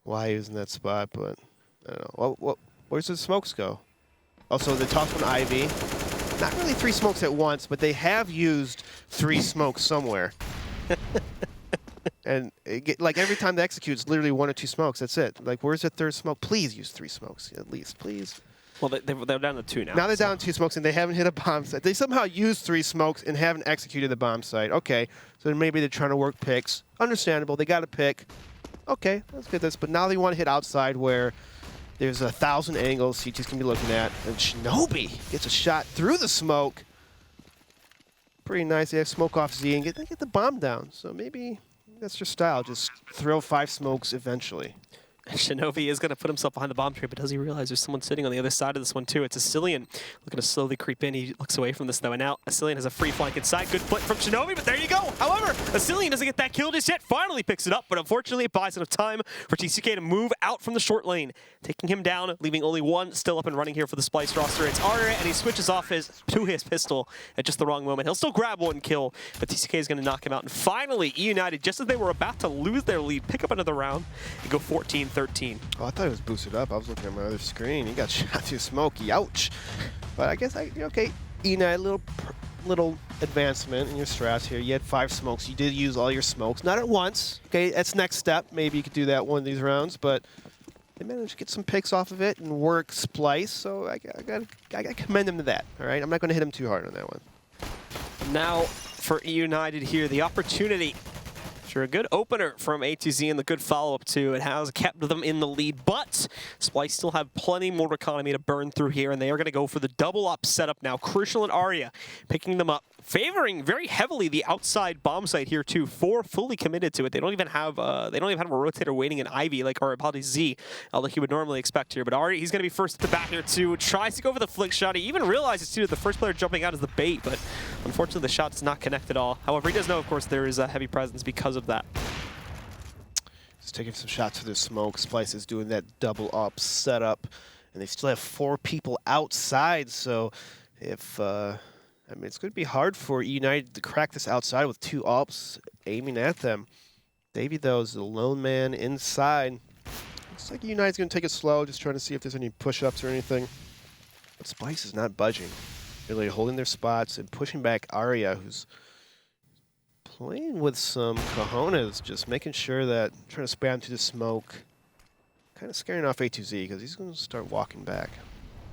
why he was in that spot, but I don't know. Where's the smokes go? Also, the toss one Ivy. Not really 3 smokes at once, but they have used 3 smokes somewhere. And like every time they execute, it's literally 1 or 2 smokes. That's it. Like, where's the 3rd smoke? Please use 3 smokes at least, please. Well, they're down to 2 now. Now they're down to 2 smokes, and they haven't hit a bomb site. They somehow used 3 smokes and haven't executed the bomb site. Okay, so maybe they're trying to work picks. Understandable. They got to pick. Okay, let's get this. But now they want to hit outside where there's 1,000 angles CT's going to be looking at. And Shinobi gets a shot through the smoke. Pretty nice. They have smoke off Z and get the bomb down. So maybe that's their style. Just throw 5 smokes eventually. Shinobi is going to put himself behind the bomb tree, but does he realize there's someone sitting on the other side of this one, too? It's Asilian looking to slowly creep in. He looks away from this, though, and now Asilian has a free flank inside. Good flip from Shinobi, but there you go. However, Asilian doesn't get that kill just yet. Finally picks it up, but unfortunately it buys enough time for TCK to move out from the short lane, taking him down, leaving only 1 still up and running here for the Splyce roster. It's Arya, and he switches off to his pistol at just the wrong moment. He'll still grab 1 kill, but TCK is going to knock him out. And finally, eUnited, just as they were about to lose their lead, pick up another round and go 14-13. Oh, I thought it was boosted up. I was looking at my other screen. He got shot through smoky. Ouch. But I guess, okay, eUnited, little advancement in your strats here. You had 5 smokes. You did use all your smokes. Not at once. Okay, that's next step. Maybe you could do that one of these rounds, but they managed to get some picks off of it and work Splyce, so I gotta commend them to that, all right? I'm not going to hit him too hard on that one. Now, for eUnited here, the opportunity. After a good opener from A2Z and the good follow-up too, it has kept them in the lead, but Splyce still have plenty more economy to burn through here, and they are going to go for the double-up setup now. Crucial and Arya picking them up, favoring very heavily the outside bomb site here too. 4 fully committed to it. They don't even have a rotator waiting in Ivy like, or apologies, Z, like you would normally expect here. But Arya, he's going to be first at the back here too. Tries to go for the flick shot. He even realizes too that the first player jumping out is the bait, but unfortunately the shot does not connect at all. However, he does know, of course, there is a heavy presence because of that. Just taking some shots through the smoke. Splyce is doing that double up setup, and they still have 4 people outside. So if I mean, it's going to be hard for eUnited to crack this outside with 2 ups aiming at them. Davey, though, is the lone man inside. Looks like eUnited's going to take it slow, just trying to see if there's any push-ups or anything. But Splyce is not budging. They're really holding their spots and pushing back Arya, who's playing with some cojones, just making sure that, trying to spam through the smoke. Kind of scaring off A2Z because he's going to start walking back.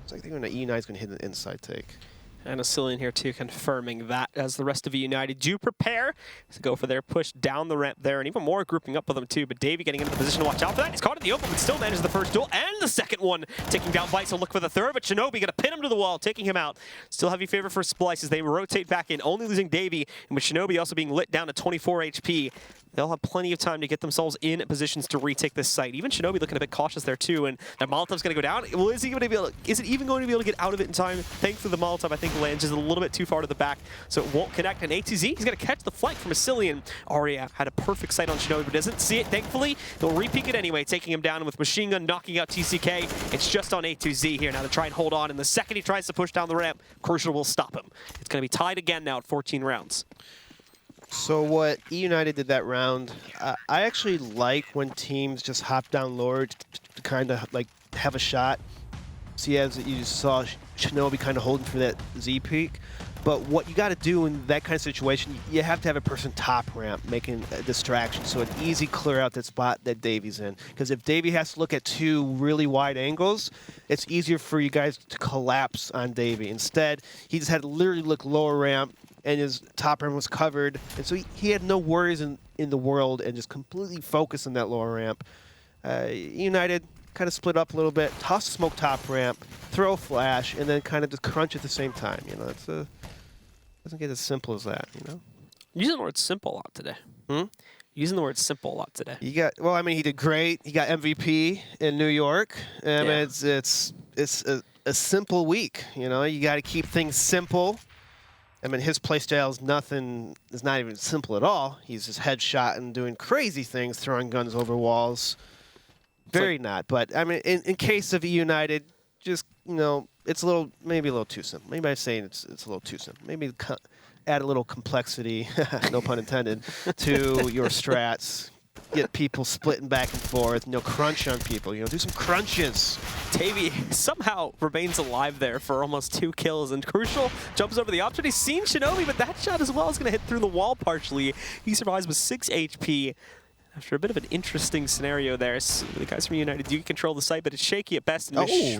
It's like they're going to, eUnited's going to hit an inside take. And Asilian here too, confirming that as the rest of eUnited do prepare to go for their push down the ramp there, and even more grouping up with them too. But Davey getting into the position to watch out for that. He's caught in the open, but still manages the first duel and the second one, taking down Byte. So look for the third, but Shinobi gonna pin him to the wall, taking him out. Still heavy favor for Splyce as they rotate back in, only losing Davey, and with Shinobi also being lit down to 24 HP. They'll have plenty of time to get themselves in positions to retake this site. Even Shinobi looking a bit cautious there too, and that Molotov's going to go down. Well, is it even going to be able to get out of it in time? Thankfully, the Molotov, I think, lands just a little bit too far to the back, so it won't connect. And A2Z, he's going to catch the flank from Asilian. Arya had a perfect sight on Shinobi, but doesn't see it, thankfully. He'll re-peek it anyway, taking him down, and with Machine Gun knocking out TCK, it's just on A2Z here now to try and hold on. And the second he tries to push down the ramp, Crucial will stop him. It's going to be tied again now at 14 rounds. So what eUnited did that round, I actually like when teams just hop down lower to kind of like have a shot. See, as you just saw Shinobi kind of holding for that Z peak. But what you got to do in that kind of situation, you have to have a person top ramp making a distraction, so an easy clear out that spot that Davey's in. Because if Davey has to look at 2 really wide angles, it's easier for you guys to collapse on Davey. Instead, he just had to literally look lower ramp, and his top ramp was covered, and so he had no worries in the world and just completely focused on that lower ramp. eUnited kind of split up a little bit, toss smoke top ramp, throw a flash, and then kind of just crunch at the same time. You know, it's doesn't get as simple as that. You know, Using the word simple a lot today. Using the word simple a lot today. You got, well, I mean, he did great. He got MVP in New York. I mean, it's a simple week. You know, you got to keep things simple. I mean, his play style is not even simple at all. He's just headshot and doing crazy things, throwing guns over walls. Very not. But, I mean, in case of eUnited, just, you know, it's maybe a little too simple. Maybe I'm saying it's a little too simple. Maybe add a little complexity, no pun intended, to your strats. Get people splitting back and forth. No crunch on people. You know, do some crunches. Davey somehow remains alive there for almost 2 kills, and Crucial jumps over the option. He's seen Shinobi, but that shot as well is going to hit through the wall partially. He survives with 6 HP. After a bit of an interesting scenario there, so the guys from eUnited do control the site, but it's shaky at best. And Machine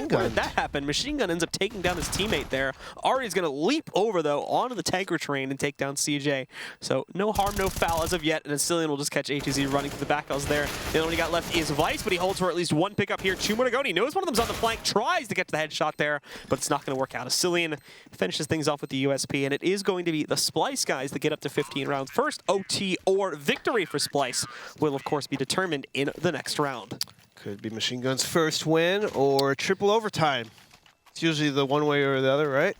Gun. Where did that happen? Machine Gun ends up taking down his teammate there. Ari's going to leap over, though, onto the tanker train and take down CJ. So no harm, no foul as of yet, and Asilian will just catch A2Z running through the back house there. The only one he got left is Vice, but he holds for at least 1 pickup here. 2 more to go, and he knows one of them's on the flank, tries to get to the headshot there, but it's not going to work out. Asilian finishes things off with the USP, and it is going to be the Splyce guys that get up to 15 rounds. First, OT or victory for Splyce will, of course, be determined in the next round. Could be Machine Gun's first win or triple overtime. It's usually the one way or the other, right?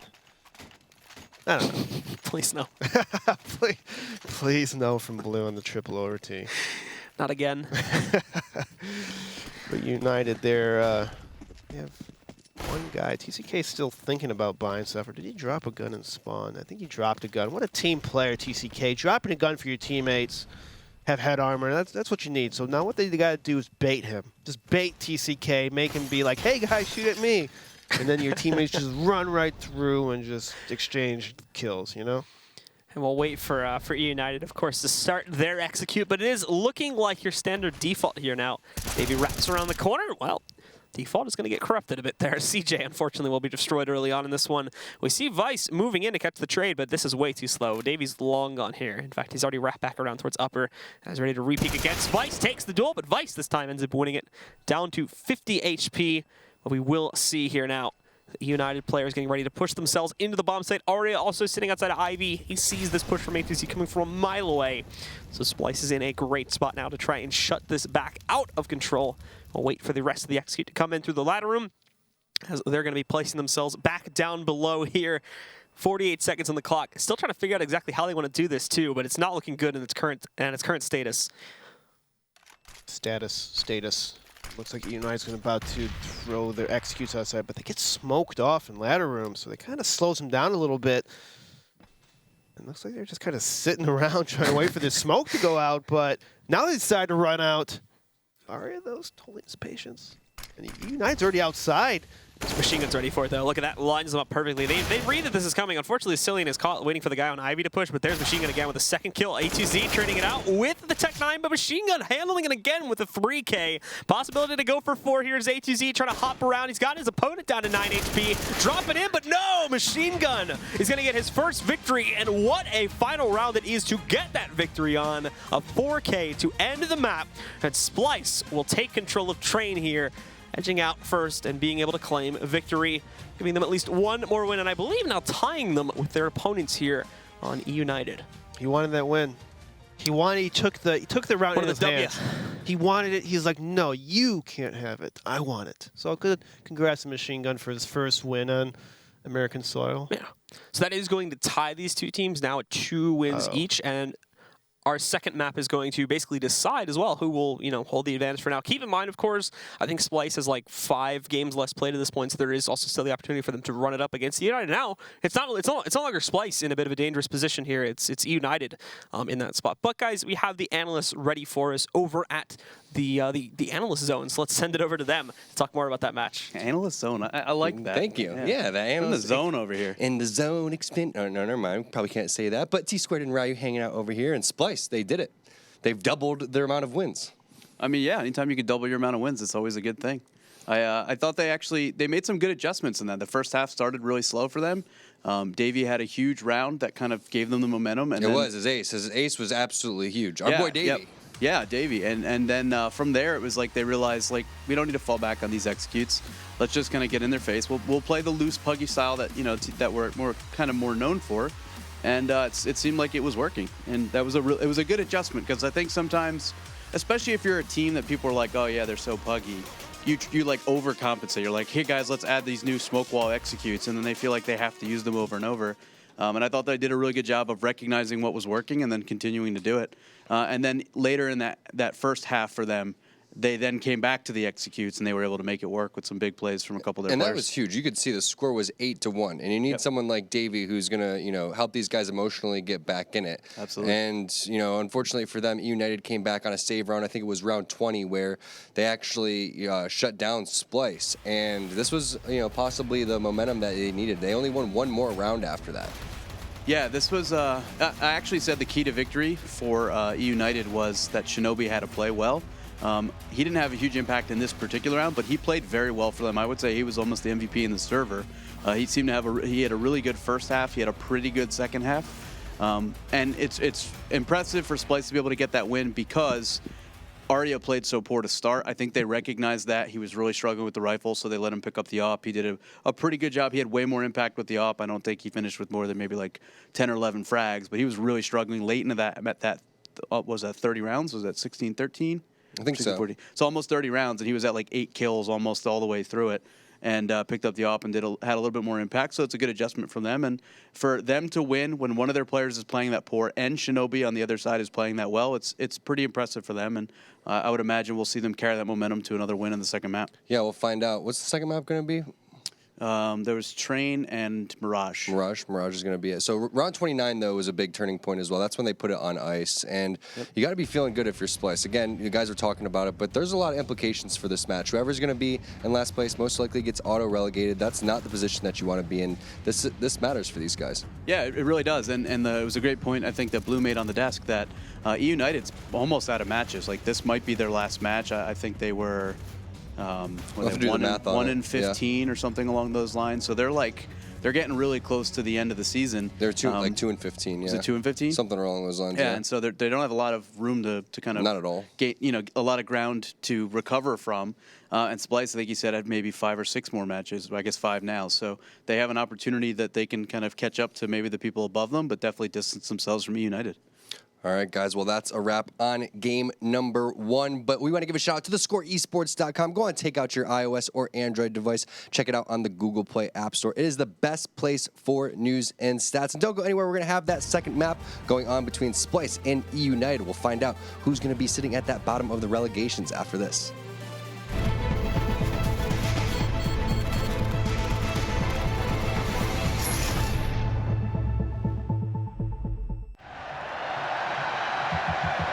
I don't know. Please no. please no from Blue on the triple overtime. Not again. But eUnited there, you have one guy. TCK still thinking about buying stuff, or did he drop a gun and spawn? I think he dropped a gun. What a team player, TCK. Dropping a gun for your teammates. Have head armor. That's what you need. So now what they got to do is bait him. Just bait TCK, make him be like, hey guys, shoot at me. And then your teammates just run right through and just exchange kills, you know? And we'll wait for eUnited, of course, to start their execute, but it is looking like your standard default here now. Davey wraps around the corner. Well, default is going to get corrupted a bit there. CJ, unfortunately, will be destroyed early on in this one. We see Vice moving in to catch the trade, but this is way too slow. Davey's long gone here. In fact, he's already wrapped back around towards upper. He's ready to re-peek against. Vice takes the duel, but Vice this time ends up winning it down to 50 HP. But we will see here now. The eUnited players getting ready to push themselves into the bomb site. Aria also sitting outside of Ivy. He sees this push from A2Z coming from a mile away. So Splyce is in a great spot now to try and shut this back out of control. We'll wait for the rest of the execute to come in through the ladder room, as they're going to be placing themselves back down below here. 48 seconds on the clock. Still trying to figure out exactly how they want to do this too, but it's not looking good in its current status. Status. Looks like eUnited's about to throw their executes outside, but they get smoked off in ladder room, so they kind of slows them down a little bit. It looks like they're just kind of sitting around trying to wait for the smoke to go out, but now they decide to run out. Aria, those totally his patience. And eUnited's already outside. Machine Gun's ready for it, though. Look at that. Lines them up perfectly. They read that this is coming. Unfortunately, Cillian is caught waiting for the guy on Ivy to push, but there's Machine Gun again with a second kill. A2Z trading it out with the Tech 9, but Machine Gun handling it again with a 3K. Possibility to go for 4 here is A2Z trying to hop around. He's got his opponent down to 9 HP. Drop it in, but no! Machine Gun is going to get his first victory, and what a final round it is to get that victory on. A 4K to end the map, and Splyce will take control of Train here, edging out first and being able to claim victory, giving them at least one more win, and I believe now tying them with their opponents here on eUnited. He wanted that win. He took the round in his hands. He wanted it. He's like, no, you can't have it. I want it. So good. Congrats to Machine Gun for his first win on American soil. Yeah. So that is going to tie these two teams now at 2 wins each, and our second map is going to basically decide as well who will, hold the advantage for now. Keep in mind, of course, I think Splyce has like 5 games less played at this point, so there is also still the opportunity for them to run it up against eUnited. Now, it's no longer Splyce in a bit of a dangerous position here. It's eUnited in that spot. But guys, we have the analysts ready for us over at the analyst zone. So let's send it over to them to talk more about that match. Analyst zone. I like that. Thank you. Yeah, the analyst zone over here. In the zone no, never mind. Probably can't say that. But T-Squared and Ryu hanging out over here, and Splyce, they did it. They've doubled their amount of wins. I mean, yeah, anytime you can double your amount of wins, it's always a good thing. I thought they made some good adjustments in that. The first half started really slow for them. Davey had a huge round that kind of gave them the momentum. And his ace. His ace was absolutely huge. Our boy Davey. Yep. Yeah, Davey. And then from there, it was like they realized, like, we don't need to fall back on these executes. Let's just kind of get in their face. We'll play the loose, puggy style that, that we're more known for. And it seemed like it was working. And that was it was a good adjustment, because I think sometimes, especially if you're a team that people are like, oh, yeah, they're so puggy, you like overcompensate. You're like, hey guys, let's add these new smoke wall executes, and then they feel like they have to use them over and over. And I thought they did a really good job of recognizing what was working and then continuing to do it. And then later in that first half for them, they then came back to the executes, and they were able to make it work with some big plays from a couple of their players. players. And that was huge. You could see the score was 8-1, and you need someone like Davey who's going to, help these guys emotionally get back in it. Absolutely. And, unfortunately for them, eUnited came back on a save round. I think it was round 20 where they actually shut down Splyce, and this was, possibly the momentum that they needed. They only won one more round after that. Yeah, this was. I actually said the key to victory for eUnited was that Shinobi had to play well. He didn't have a huge impact in this particular round, but he played very well for them. I would say he was almost the MVP in the server. He seemed to have he had a really good first half. He had a pretty good second half, and it's impressive for Splyce to be able to get that win because Arya played so poor to start. I think they recognized that he was really struggling with the rifle, so they let him pick up the AWP. He did a pretty good job. He had way more impact with the AWP. I don't think he finished with more than maybe like 10 or 11 frags, but he was really struggling late into that. Was that 30 rounds? Was that 16, 13? I think so. 40. So almost 30 rounds, and he was at like 8 kills almost all the way through it, and picked up the AWP and had a little bit more impact. So it's a good adjustment from them, and for them to win when one of their players is playing that poor and Shinobi on the other side is playing that well, it's pretty impressive for them, and I would imagine we'll see them carry that momentum to another win in the second map. Yeah, we'll find out. What's the second map going to be? There was Train and Mirage. Mirage is going to be it. So round 29, though, was a big turning point as well. That's when they put it on ice. And you got to be feeling good if you're Splyce. Again, you guys were talking about it, but there's a lot of implications for this match. Whoever's going to be in last place most likely gets auto-relegated. That's not the position that you want to be in. This matters for these guys. Yeah, it really does. And it was a great point, I think, that Blue made on the desk that eUnited's almost out of matches. Like, this might be their last match. I think they were... one in 15 or something along those lines. So they're getting really close to the end of the season. They're 2 and 15. Yeah. Is it 2 and 15? Something along those lines. Yeah, and so they don't have a lot of room to kind of not at all. Gain, a lot of ground to recover from. And Splyce, I think he said, had maybe 5 or 6 more matches. I guess 5 now. So they have an opportunity that they can kind of catch up to maybe the people above them, but definitely distance themselves from eUnited. All right, guys. Well, that's a wrap on game number 1. But we want to give a shout out to thescoreesports.com. Go on, take out your iOS or Android device. Check it out on the Google Play App Store. It is the best place for news and stats. And don't go anywhere. We're going to have that second map going on between Splyce and eUnited. We'll find out who's going to be sitting at that bottom of the relegations after this.